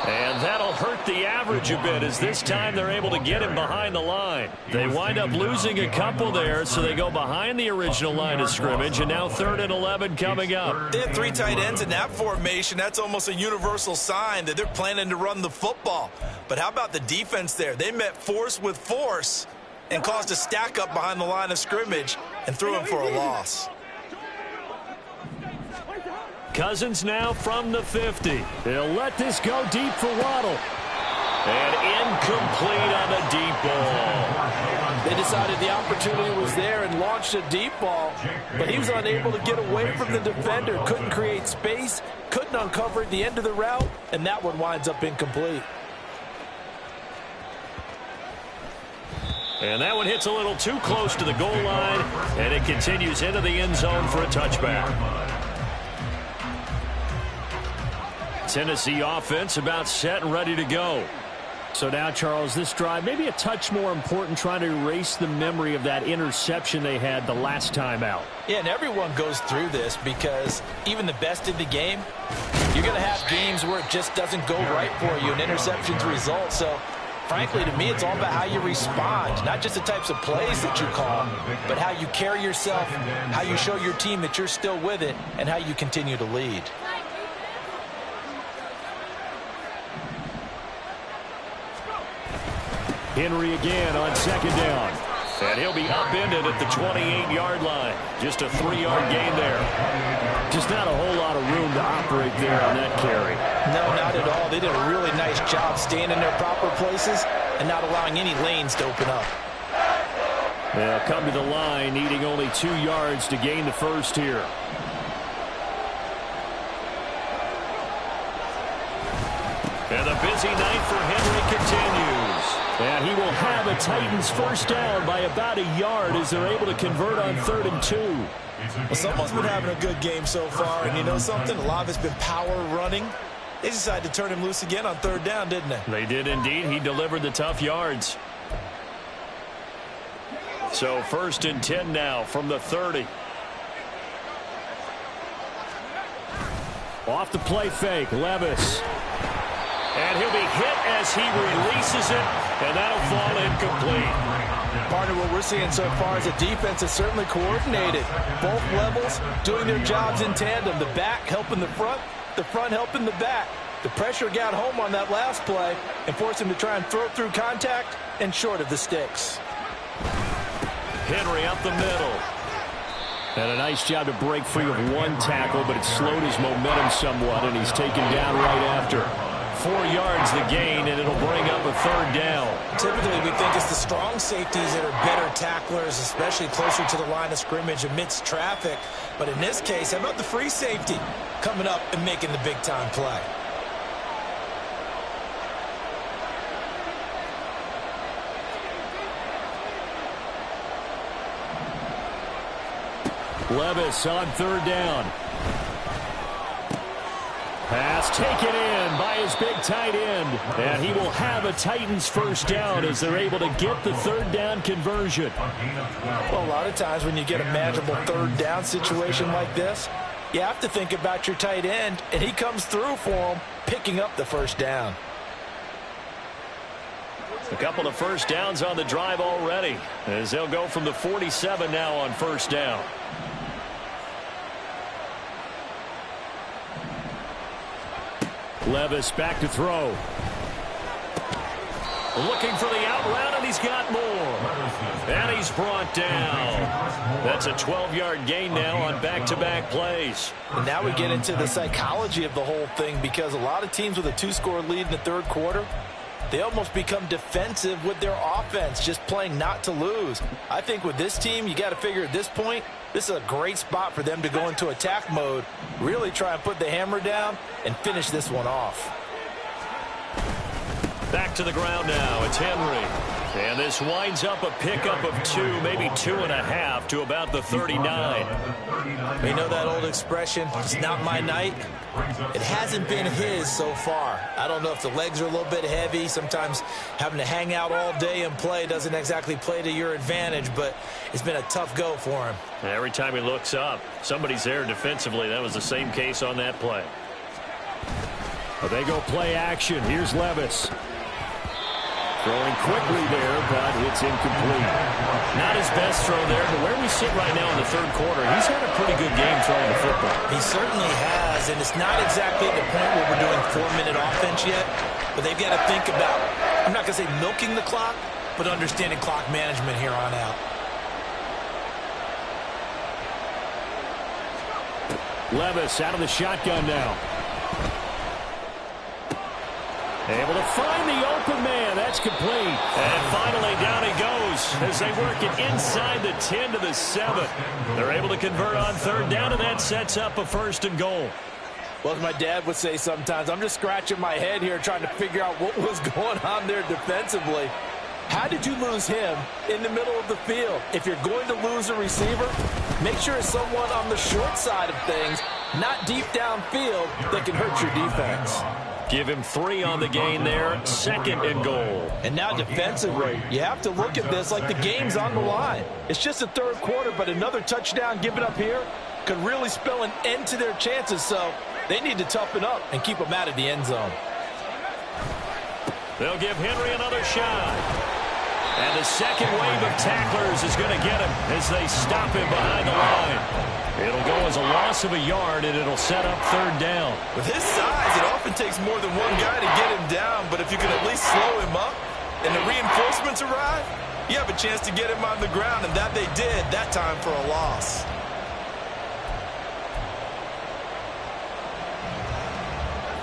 A: And that'll hurt the average a bit as this time they're able to get him behind the line. They wind up losing a couple there, so they go behind the original line of scrimmage, and now 3rd and 11 coming up.
C: They had 3 tight ends in that formation. That's almost a universal sign that they're planning to run the football. But how about the defense there? They met force with force and caused a stack up behind the line of scrimmage and threw him for a loss.
A: Cousins now from the 50. They'll let this go deep for Waddle. And incomplete on the deep ball.
C: They decided the opportunity was there and launched a deep ball, but he was unable to get away from the defender. Couldn't create space, couldn't uncover at the end of the route, and that one winds up incomplete.
A: And that one hits a little too close to the goal line, and it continues into the end zone for a touchback. Tennessee offense about set and ready to go. So now, Charles, this drive maybe a touch more important, trying to erase the memory of that interception they had the last time out.
C: Yeah, and everyone goes through this because even the best in the game, you're going to have games where it just doesn't go right for you and interceptions result. So, frankly, to me, it's all about how you respond, not just the types of plays that you call, but how you carry yourself, how you show your team that you're still with it, and how you continue to lead.
A: Henry again on 2nd down. And he'll be upended at the 28-yard line. Just a 3-yard gain there. Just not a whole lot of room to operate there on that carry.
C: No, not at all. They did a really nice job staying in their proper places and not allowing any lanes to open up.
A: They'll come to the line, needing only 2 yards to gain the first here. And the busy night for Henry continues. And he will have a Titans first down by about a yard as they're able to convert on 3rd and 2.
C: Well, someone's been having a good game so far, and you know something? A lot of it's been power running. They decided to turn him loose again on 3rd down, didn't they?
A: They did indeed. He delivered the tough yards. So 1st and 10 now from the 30. Off the play fake, Levis. And he'll be hit as he releases it, and that'll fall incomplete.
C: Partner, what we're seeing so far is a defense is certainly coordinated. Both levels doing their jobs in tandem. The back helping the front helping the back. The pressure got home on that last play and forced him to try and throw through contact and short of the sticks.
A: Henry up the middle. And a nice job to break free of one tackle, but it slowed his momentum somewhat, and he's taken down right after. 4 yards the gain, and it'll bring up a third down.
C: Typically, we think it's the strong safeties that are better tacklers, especially closer to the line of scrimmage amidst traffic. But in this case, how about the free safety coming up and making the big-time play?
A: Levis on third down. Pass taken in by his big tight end. And he will have a Titans first down as they're able to get the third down conversion.
C: Well, a lot of times when you get a manageable third down situation like this, you have to think about your tight end, and he comes through for him, picking up the first down.
A: A couple of first downs on the drive already, as they'll go from the 47 now on first down. Levis back to throw. Looking for the out route, and he's got more. And he's brought down. That's a 12-yard gain now on back-to-back plays.
C: And now we get into the psychology of the whole thing, because a lot of teams with a 2-score lead in the third quarter, they almost become defensive with their offense, just playing not to lose. I think with this team, you got to figure at this point, this is a great spot for them to go into attack mode, really try and put the hammer down and finish this one off.
A: Back to the ground now. It's Henry. And this winds up a pickup of 2, maybe 2.5 to about the 39.
C: You know that old expression, it's not my night? It hasn't been his so far. I don't know if the legs are a little bit heavy. Sometimes having to hang out all day and play doesn't exactly play to your advantage, but it's been a tough go for him.
A: Every time he looks up, somebody's there defensively. That was the same case on that play. Well, they go play action. Here's Levis. Throwing quickly there, but it's incomplete. Not his best throw there, but where we sit right now in the third quarter, he's had a pretty good game throwing the football.
C: He certainly has, and it's not exactly at the point where we're doing 4-minute offense yet, but they've got to think about, I'm not going to say milking the clock, but understanding clock management here on out.
A: Levis out of the shotgun now. Able to find the open man. That's complete. And finally down he goes as they work it inside the 10 to the 7. They're able to convert on third down, and that sets up a 1st and goal.
C: Well, as my dad would say sometimes, I'm just scratching my head here trying to figure out what was going on there defensively. How did you lose him in the middle of the field? If you're going to lose a receiver, make sure it's someone on the short side of things, not deep downfield, that can hurt your defense.
A: Give him 3 on the gain there, 2nd and goal.
C: And now defensively, you have to look at this like the game's on the line. It's just the third quarter, but another touchdown given up here could really spell an end to their chances, so they need to toughen up and keep them out of the end zone.
A: They'll give Henry another shot. And the second wave of tacklers is going to get him as they stop him behind the line. It'll go as a loss of a yard, and it'll set up third down.
C: With his size, it often takes more than one guy to get him down, but if you can at least slow him up and the reinforcements arrive, you have a chance to get him on the ground, and that they did that time for a loss.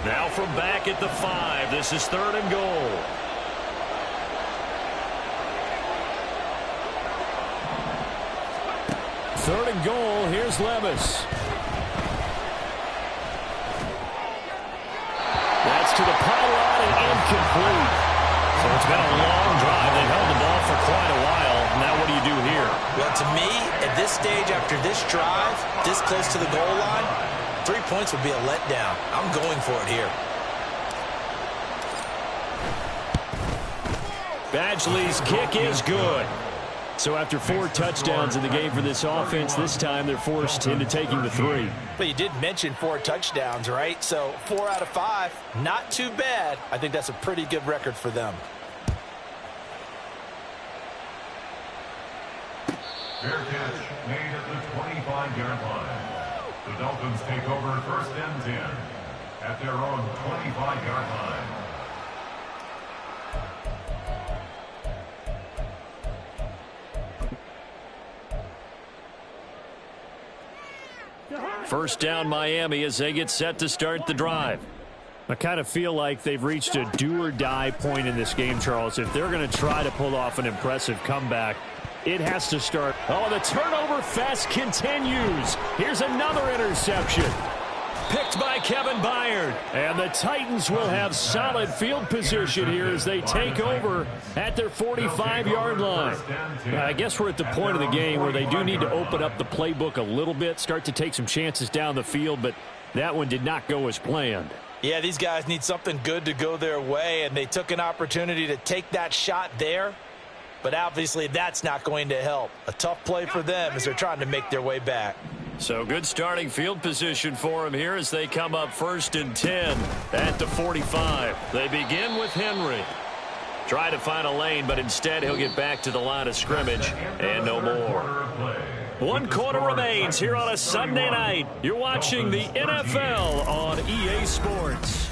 A: Now from back at the 5, this is 3rd and goal. Third and goal, here's Levis. That's to the pylon and incomplete. So it's been a long drive. They held the ball for quite a while. Now what do you do here?
C: Well, to me, at this stage, after this drive, this close to the goal line, 3 points would be a letdown. I'm going for it here.
A: Badgley's kick is good. So after 4 touchdowns in the game for this offense, this time they're forced into taking the 3.
C: But you did mention 4 touchdowns, right? So 4 out of 5, not too bad. I think that's a pretty good record for them.
B: Fair catch made at the 25-yard line. The Dolphins take over first and 10 at their own 25-yard line.
A: First down Miami as they get set to start the drive. I kind of feel like they've reached a do-or-die point in this game, Charles. If they're going to try to pull off an impressive comeback, it has to start. Oh, the turnover fest continues. Here's another interception. Picked by Kevin Byard. And the Titans will have solid field position here as they take over at their 45-yard line. I guess we're at the point of the game where they do need to open up the playbook a little bit, start to take some chances down the field, but that one did not go as planned.
C: Yeah, these guys need something good to go their way, and they took an opportunity to take that shot there. But obviously that's not going to help. A tough play for them as they're trying to make their way back.
A: So good starting field position for them here as they come up first and 10 at the 45. They begin with Henry. Try to find a lane, but instead he'll get back to the line of scrimmage and no more. 1 quarter remains here on a Sunday night. You're watching the NFL on EA Sports.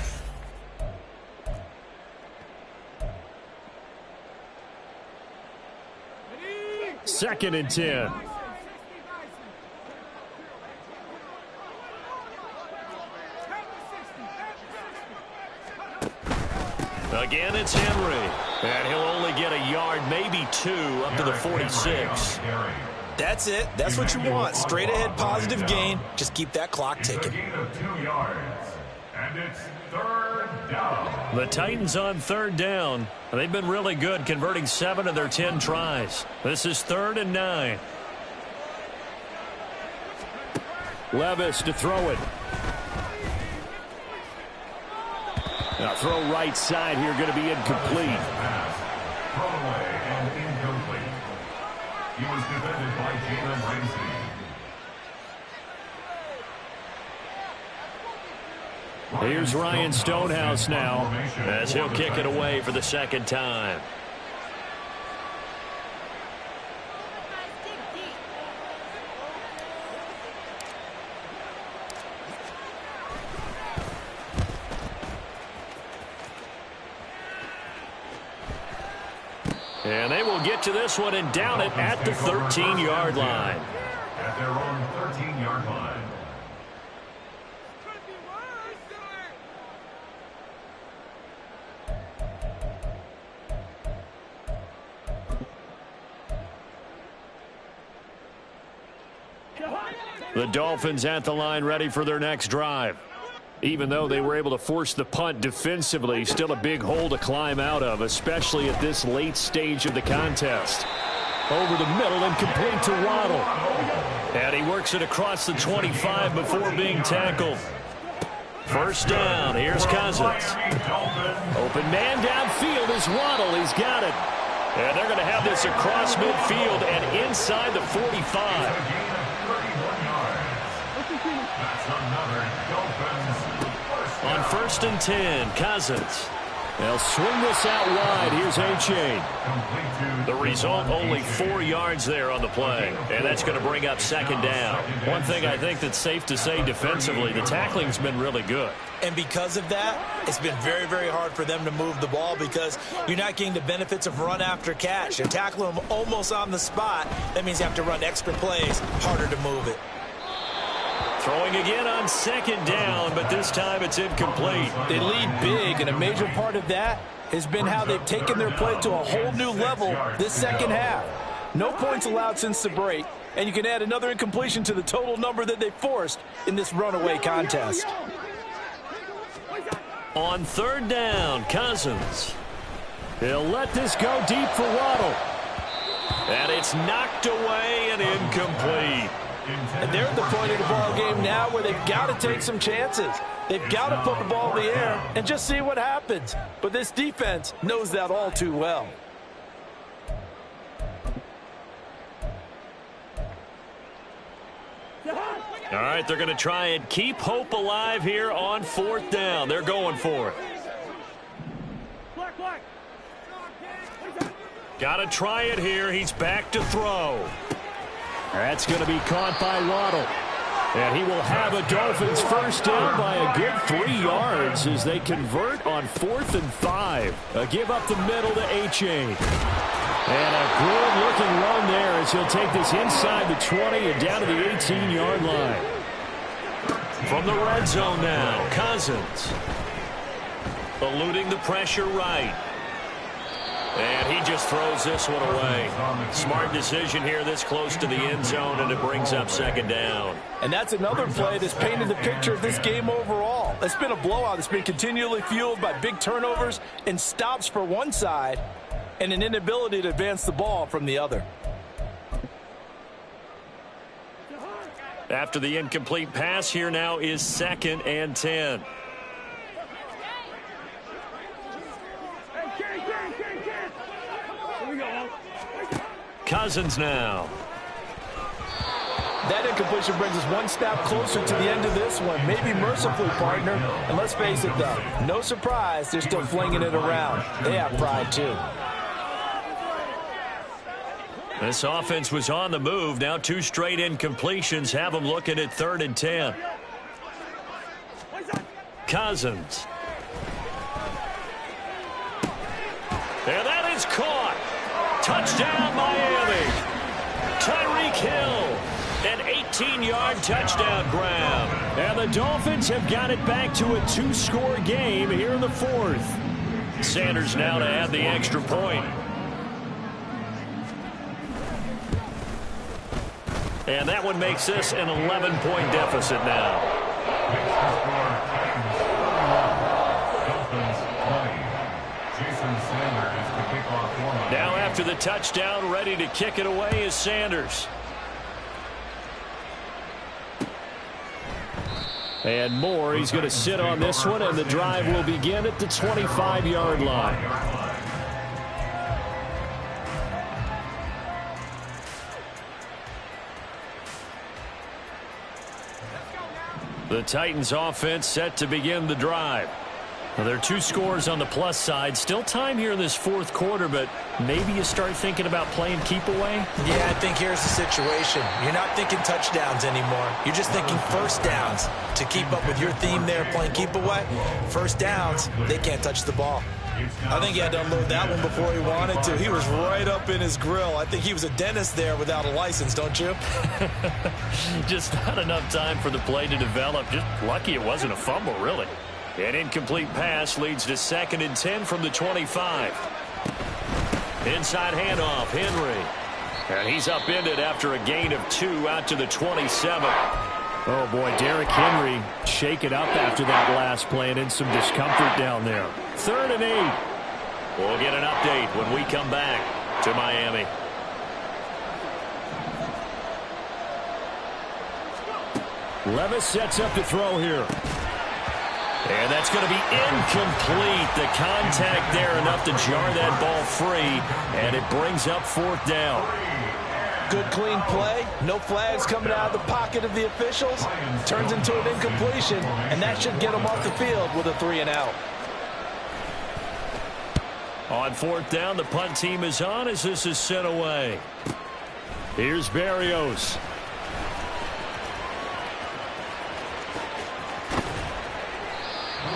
A: Second and 10. Again, it's Henry. And he'll only get a yard, maybe 2, up to the 46.
C: That's it. That's what you want. Straight ahead positive gain. Just keep that clock ticking.
B: And it's third down.
A: The Titans on third down. They've been really good, converting 7 of their 10 tries. This is 3rd and 9. Levis to throw it. Now throw right side here, going to be incomplete.
B: Throw away and incomplete. He was defended by Jalen Ramsey.
A: Here's Ryan Stonehouse now as he'll kick it away for the second time. And they will get to this one and down it at the 13-yard line.
B: At their own 13-yard line.
A: The Dolphins at the line ready for their next drive. Even though they were able to force the punt defensively, still a big hole to climb out of, especially at this late stage of the contest. Over the middle and complete to Waddle. And he works it across the 25 before being tackled. First down, here's Cousins. Open man downfield is Waddle, he's got it. And they're going to have this across midfield and inside the 45. On 1st and 10, Cousins. They'll swing this out wide. Here's A-Chain. The result, only 4 yards there on the play. And that's going to bring up second down. One thing I think that's safe to say defensively, the tackling's been really good.
C: And because of that, it's been very, very hard for them to move the ball because you're not getting the benefits of run after catch. You're tackling them almost on the spot. That means you have to run extra plays, harder to move it.
A: Throwing again on second down, but this time it's incomplete.
C: They lead big, and a major part of that has been how they've taken their play to a whole new level this second half. No points allowed since the break, and you can add another incompletion to the total number that they forced in this runaway contest.
A: On third down, Cousins. He'll let this go deep for Waddle. And it's knocked away and incomplete.
C: And they're at the point of the ball game now where they've got to take some chances. They've got to put the ball in the air and just see what happens. But this defense knows that all too well.
A: All right, they're going to try and keep hope alive here on 4th down. They're going for it. Got to try it here. He's back to throw. That's going to be caught by Waddle. And he will have a Dolphins first down by a good 3 yards as they convert on 4th and 5. A give up the middle to H.A. And a good-looking run there as he'll take this inside the 20 and down to the 18-yard line. From the red zone now, Cousins. Eluding the pressure right. And he just throws this one away. Smart decision here this close to the end zone, and it brings up 2nd down.
C: And that's another play that's painted the picture of this game overall. It's been a blowout. It's been continually fueled by big turnovers and stops for one side and an inability to advance the ball from the other.
A: After the incomplete pass, here now is 2nd and 10. Cousins now.
C: That incompletion brings us one step closer to the end of this one. Maybe mercifully, partner. And let's face it, though, no surprise, they're still flinging it around. They have pride, too.
A: This offense was on the move. Now 2 straight incompletions have them looking at 3rd and 10. Cousins. And that is caught. Touchdown, Miami. Tyreek Hill. An 18-yard touchdown grab. And the Dolphins have got it back to a 2-score game here in the 4th. Sanders now to add the extra point. And that one makes this an 11-point deficit now. Now after the touchdown, ready to kick it away is Sanders. And Moore, he's going to sit on this one, and the drive will begin at the 25-yard line. The Titans offense set to begin the drive. Well, there are 2 scores on the plus side. Still time here in this 4th quarter, but maybe you start thinking about playing keep away?
C: Yeah, I think here's the situation. You're not thinking touchdowns anymore. You're just thinking first downs. To keep up with your theme there, playing keep away, first downs, they can't touch the ball. I think he had to unload that one before he wanted to. He was right up in his grill. I think he was a dentist there without a license, don't you?
A: Just not enough time for the play to develop. Just lucky it wasn't a fumble, really. An incomplete pass leads to 2nd and 10 from the 25. Inside handoff, Henry. And he's upended after a gain of 2 out to the 27. Oh, boy, Derrick Henry shake it up after that last play and in some discomfort down there. 3rd and 8. We'll get an update when we come back to Miami. Levis sets up to throw here. And that's going to be incomplete. The contact there enough to jar that ball free, and it brings up 4th down.
C: Good clean play. No flags coming out of the pocket of the officials. Turns into an incompletion, and that should get them off the field with a 3 and out.
A: On 4th down, the punt team is on as this is sent away. Here's Berrios.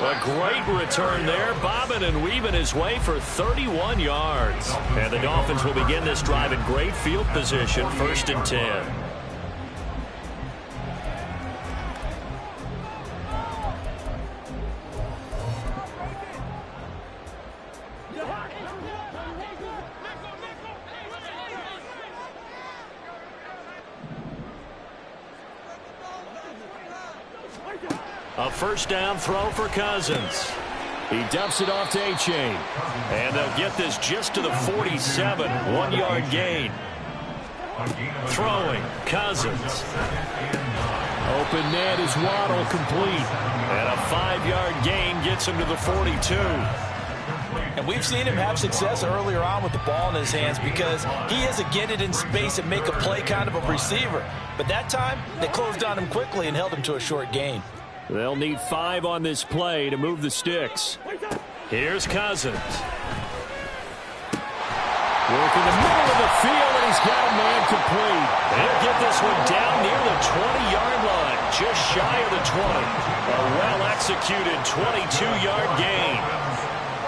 A: A great return there, bobbing and weaving his way for 31 yards. And the Dolphins will begin this drive in great field position, 1st and 10. A 1st down throw for Cousins. He dumps it off to A-Chain. And they'll get this just to the 47. 1-yard gain. Throwing, Cousins. Open net is Waddle complete. And a 5-yard gain gets him to the 42.
C: And we've seen him have success earlier on with the ball in his hands because he is a get it in space and make a play kind of a receiver. But that time, they closed on him quickly and held him to a short gain.
A: They'll need 5 on this play to move the sticks. Here's Cousins. Working the middle of the field, and he's got a man complete. He'll get this one down near the 20-yard line, just shy of the 20. A well-executed 22-yard gain.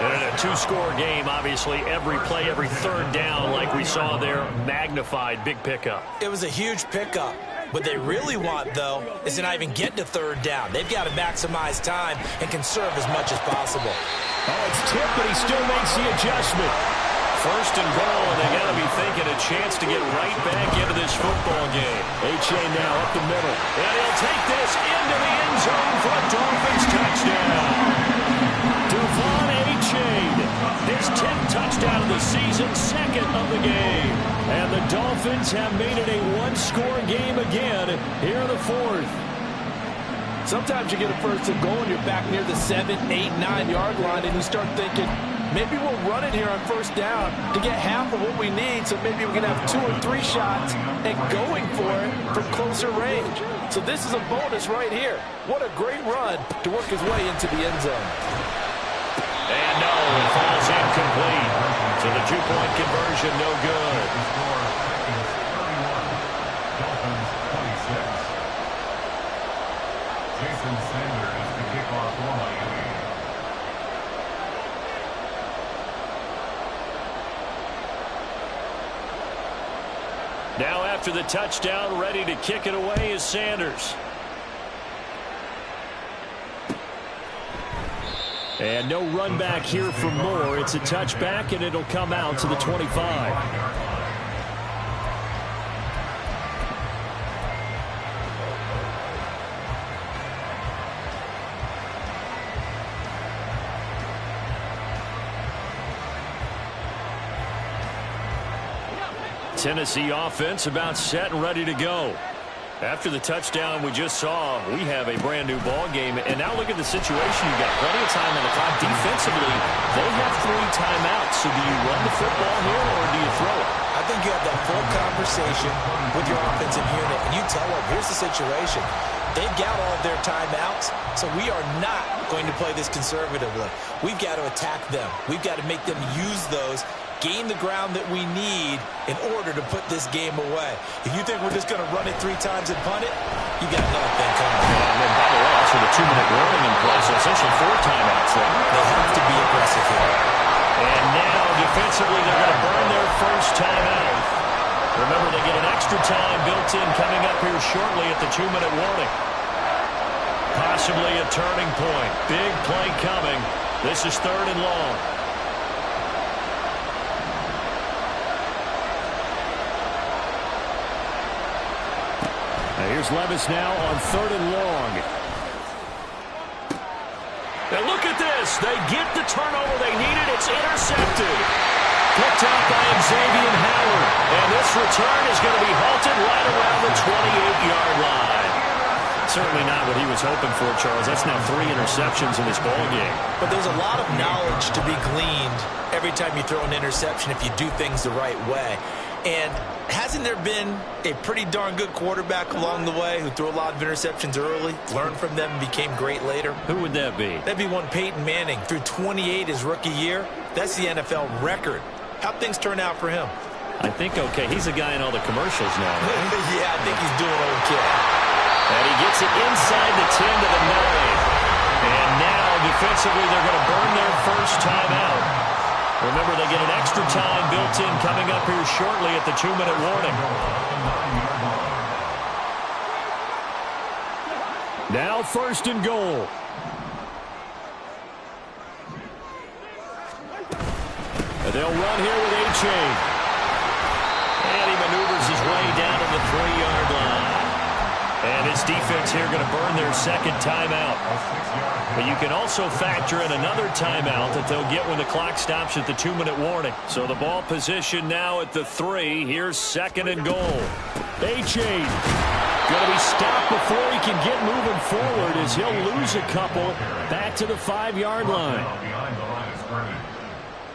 A: And in a 2-score game, obviously, every play, every third down, like we saw there, magnified, big pickup.
C: It was a huge pickup. What they really want, though, is to not even get to third down. They've got to maximize time and conserve as much as possible.
A: Oh, it's tipped, but he still makes the adjustment. First and goal, and they got to be thinking a chance to get right back into this football game. H.A. now up the middle. And he'll take this into the end zone for a Dolphins touchdown. Devon H.A. his 10th touchdown of the season, second of the game. And the Dolphins have made it a 1-score game again here in the 4th.
C: Sometimes you get a first and goal and you're back near the 7, 8, 9-yard line, and you start thinking, maybe we'll run it here on first down to get half of what we need, so maybe we can have 2 or 3 shots and going for it from closer range. So this is a bonus right here. What a great run to work his way into the end zone.
A: And no, it falls incomplete. So the 2-point conversion, no good.
B: Jason Sanders to kick off for Miami.
A: Now after the touchdown, ready to kick it away is Sanders. And no run back here for Moore. It's a touchback, and it'll come out to the 25. Tennessee offense about set and ready to go. After the touchdown we just saw, we have a brand new ball game. And now look at the situation. You've got plenty of time on the clock. Defensively, they have 3 timeouts. So do you run the football here or do you throw it?
C: I think you have that full conversation with your offensive unit, and you tell them, here's the situation. They've got all of their timeouts, so we are not going to play this conservatively. We've got to attack them. We've got to make them use those, gain the ground that we need in order to put this game away. If you think we're just going to run it 3 times and punt it, you got another thing coming.
A: And then by the way, also the 2-minute warning in play, so essentially 4 timeouts there.
C: They have to be aggressive here.
A: And now defensively they're going to burn their first timeout. Remember, they get an extra time built in coming up here shortly at the 2-minute warning. Possibly a turning point. Big play coming. This is 3rd and long. Here's Levis now on 3rd and long. And look at this. They get the turnover they needed. It's intercepted. Picked out by Xavier Howard. And this return is going to be halted right around the 28-yard line. Certainly not what he was hoping for, Charles. That's now 3 interceptions in this ball game.
C: But there's a lot of knowledge to be gleaned every time you throw an interception if you do things the right way. And hasn't there been a pretty darn good quarterback along the way who threw a lot of interceptions early, learned from them, and became great later?
A: Who would that be?
C: That'd be one Peyton Manning. Threw 28 his rookie year. That's the NFL record. How'd things turn out for him?
A: I think okay. He's a guy in all the commercials now, right?
C: Yeah, I think he's doing okay.
A: And he gets it inside the 10 to the 9. And now defensively they're going to burn their first timeout. Remember, they get an extra time built in coming up here shortly at the 2-minute warning. Now 1st and goal. And they'll run here with H.A. And he maneuvers his way down to the 3-yard line. And his defense here going to burn their second timeout. But you can also factor in another timeout that they'll get when the clock stops at the 2-minute warning. So the ball position now at the 3. Here's 2nd and goal. H.A. going to be stopped before he can get moving forward as he'll lose a couple back to the 5-yard line.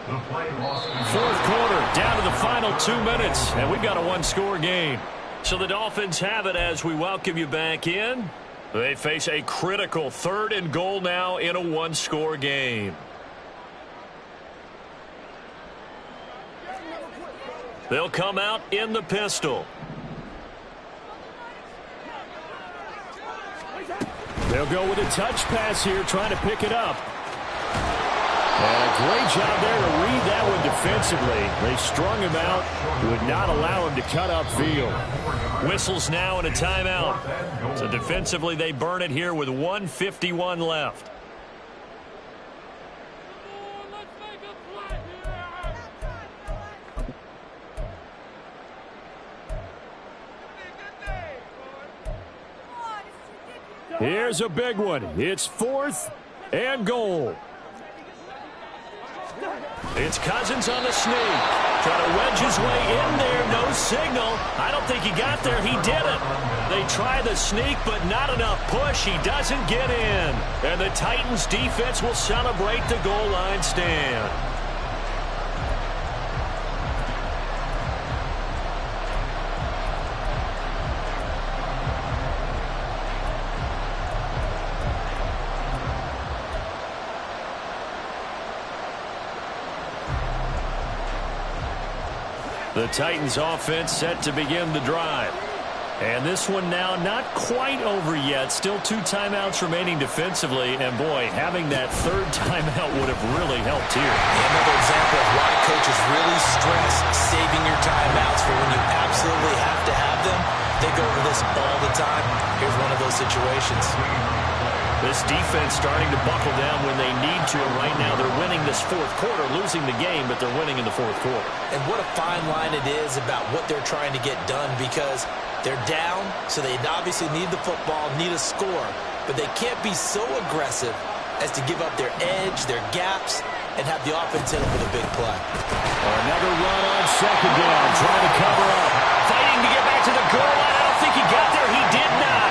B: The play lost.
A: Fourth quarter, down to the final 2 minutes, and we've got a one-score game. So the Dolphins have it as we welcome you back in. They face a critical 3rd and goal now in a one-score game. They'll come out in the pistol. They'll go with a touch pass here, trying to pick it up. And a great job there to read that one defensively. They strung him out, would not allow him to cut upfield. Whistles now and a timeout. So defensively, they burn it here with 1:51 left. Here's a big one. It's 4th and goal. It's Cousins on the sneak. Trying to wedge his way in there. No signal. I don't think he got there. He didn't. They try the sneak, but not enough push. He doesn't get in. And the Titans defense will celebrate the goal line stand. The Titans offense set to begin the drive. And this one now not quite over yet. Still 2 timeouts remaining defensively. And boy, having that 3rd timeout would have really helped here.
C: Another example of why coaches really stress saving your timeouts for when you absolutely have to have them. They go over this all the time. Here's one of those situations.
A: This defense starting to buckle down when they need to. And right now they're winning this 4th quarter, losing the game, but they're winning in the 4th quarter.
C: And what a fine line it is about what they're trying to get done, because they're down, so they obviously need the football, need a score. But they can't be so aggressive as to give up their edge, their gaps, and have the offense hit them with a big play.
A: Another run on 2nd down, trying to cover up. Fighting to get back to the goal line. I don't think he got there. He did not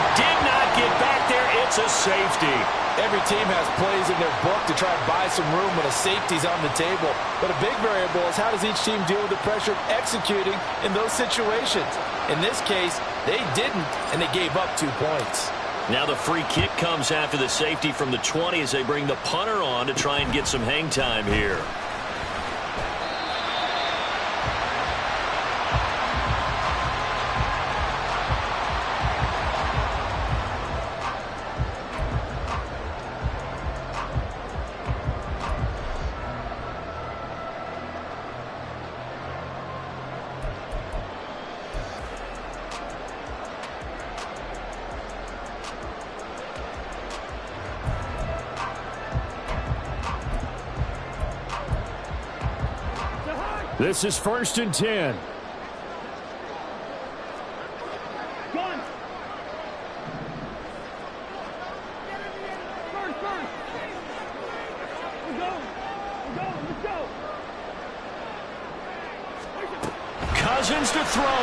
A: get back there. It's a safety.
D: Every team has plays in their book to try and buy some room when a safety's on the table. But a big variable is how does each team deal with the pressure of executing in those situations. In this case, they didn't, and they gave up 2 points.
A: Now the free kick comes after the safety from the 20 as they bring the punter on to try and get some hang time here. This is 1st and 10. Cousins to throw. A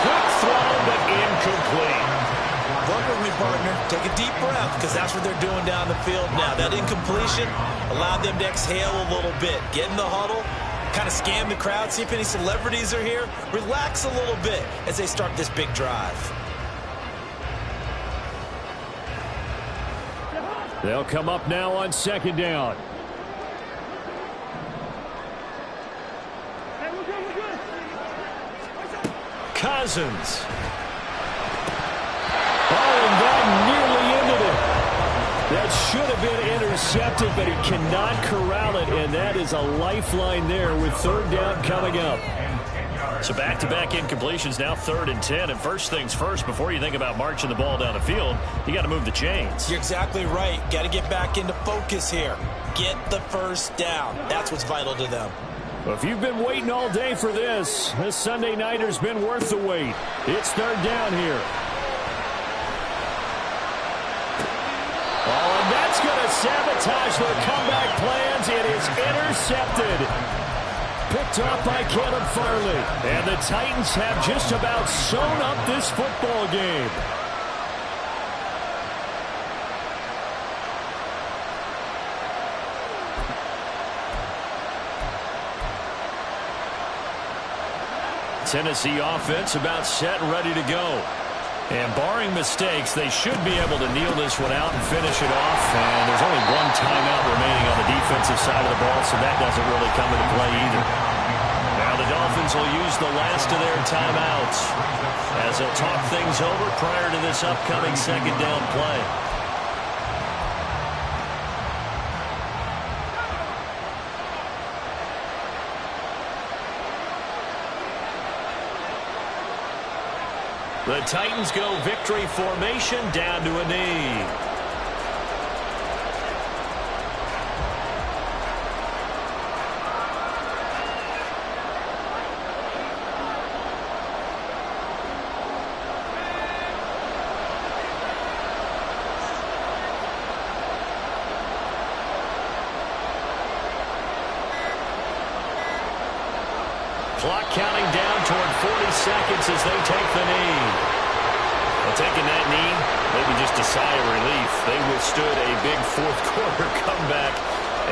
A: quick throw, but incomplete.
C: Work with me, partner. Take a deep breath, because that's what they're doing down the field now. That incompletion allowed them to exhale a little bit. Get in the huddle, kind of scan the crowd, see if any celebrities are here. Relax a little bit as they start this big drive.
A: They'll come up now on 2nd down. Cousins. Oh, and that nearly ended it. That should have been intercepted, but he cannot corral it, and that is a lifeline there with 3rd down coming up. So back-to-back incompletions, now 3rd and 10. And first things first, before you think about marching the ball down the field, you got to move the chains.
C: You're exactly right. Got to get back into focus here. Get the 1st down. That's what's vital to them.
A: Well, if you've been waiting all day for this Sunday nighter's been worth the wait. It's 3rd down here. Oh, and that's going to sabotage their comeback plans. It is intercepted. Picked off by Caleb Farley. And the Titans have just about sewn up this football game. Tennessee offense about set and ready to go. And barring mistakes, they should be able to kneel this one out and finish it off. And there's only one timeout remaining on the defensive side of the ball, so that doesn't really come into play either. Now the Dolphins will use the last of their timeouts as they'll talk things over prior to this upcoming second down play. The Titans go victory formation down to a knee. Clock counting down toward 40 seconds as they take the knee. Well, taking that knee, maybe just a sigh of relief. They withstood a big fourth-quarter comeback.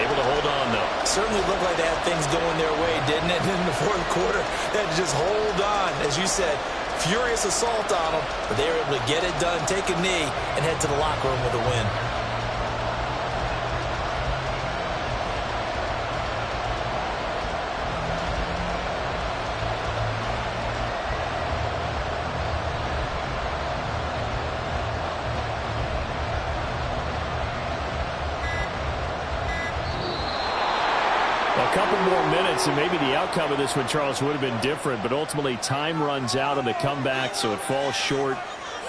A: Able to hold on, though.
C: Certainly looked like they had things going their way, didn't it? In the fourth quarter, they had to just hold on. As you said, furious assault on them, but they were able to get it done, take a knee, and head to the locker room with a win.
A: A couple more minutes, and maybe the outcome of this one, Charles, would have been different. But ultimately, time runs out on the comeback, so it falls short.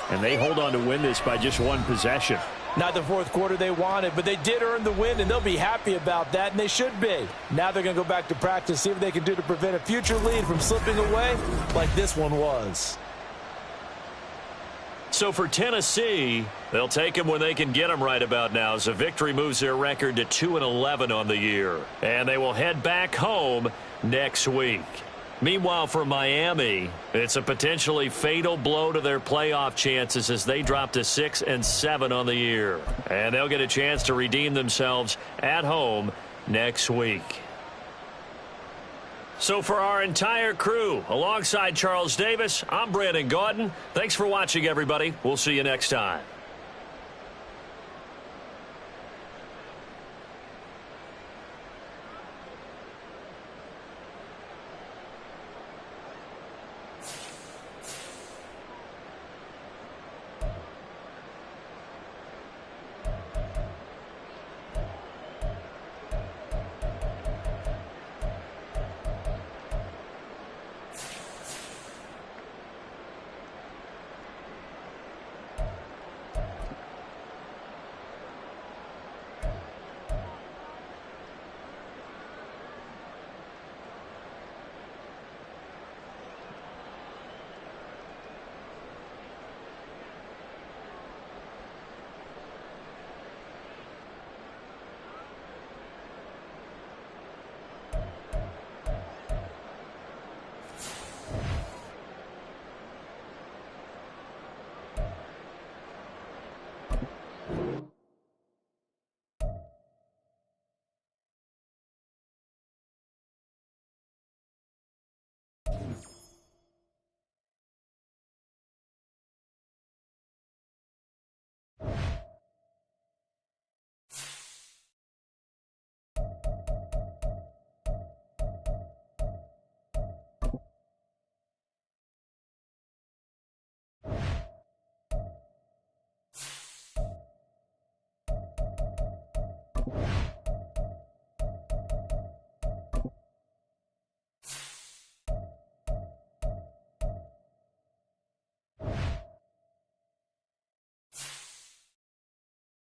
A: And they hold on to win this by just one possession.
C: Not the fourth quarter they wanted, but they did earn the win, and they'll be happy about that, and they should be. Now they're going to go back to practice, see what they can do to prevent a future lead from slipping away like this one was.
A: So for Tennessee, they'll take them when they can get them right about now, as a victory moves their record to 2-11 on the year. And they will head back home next week. Meanwhile, for Miami, it's a potentially fatal blow to their playoff chances as they drop to 6-7 on the year. And they'll get a chance to redeem themselves at home next week. So for our entire crew, alongside Charles Davis, I'm Brandon Gaudin. Thanks for watching, everybody. We'll see you next time.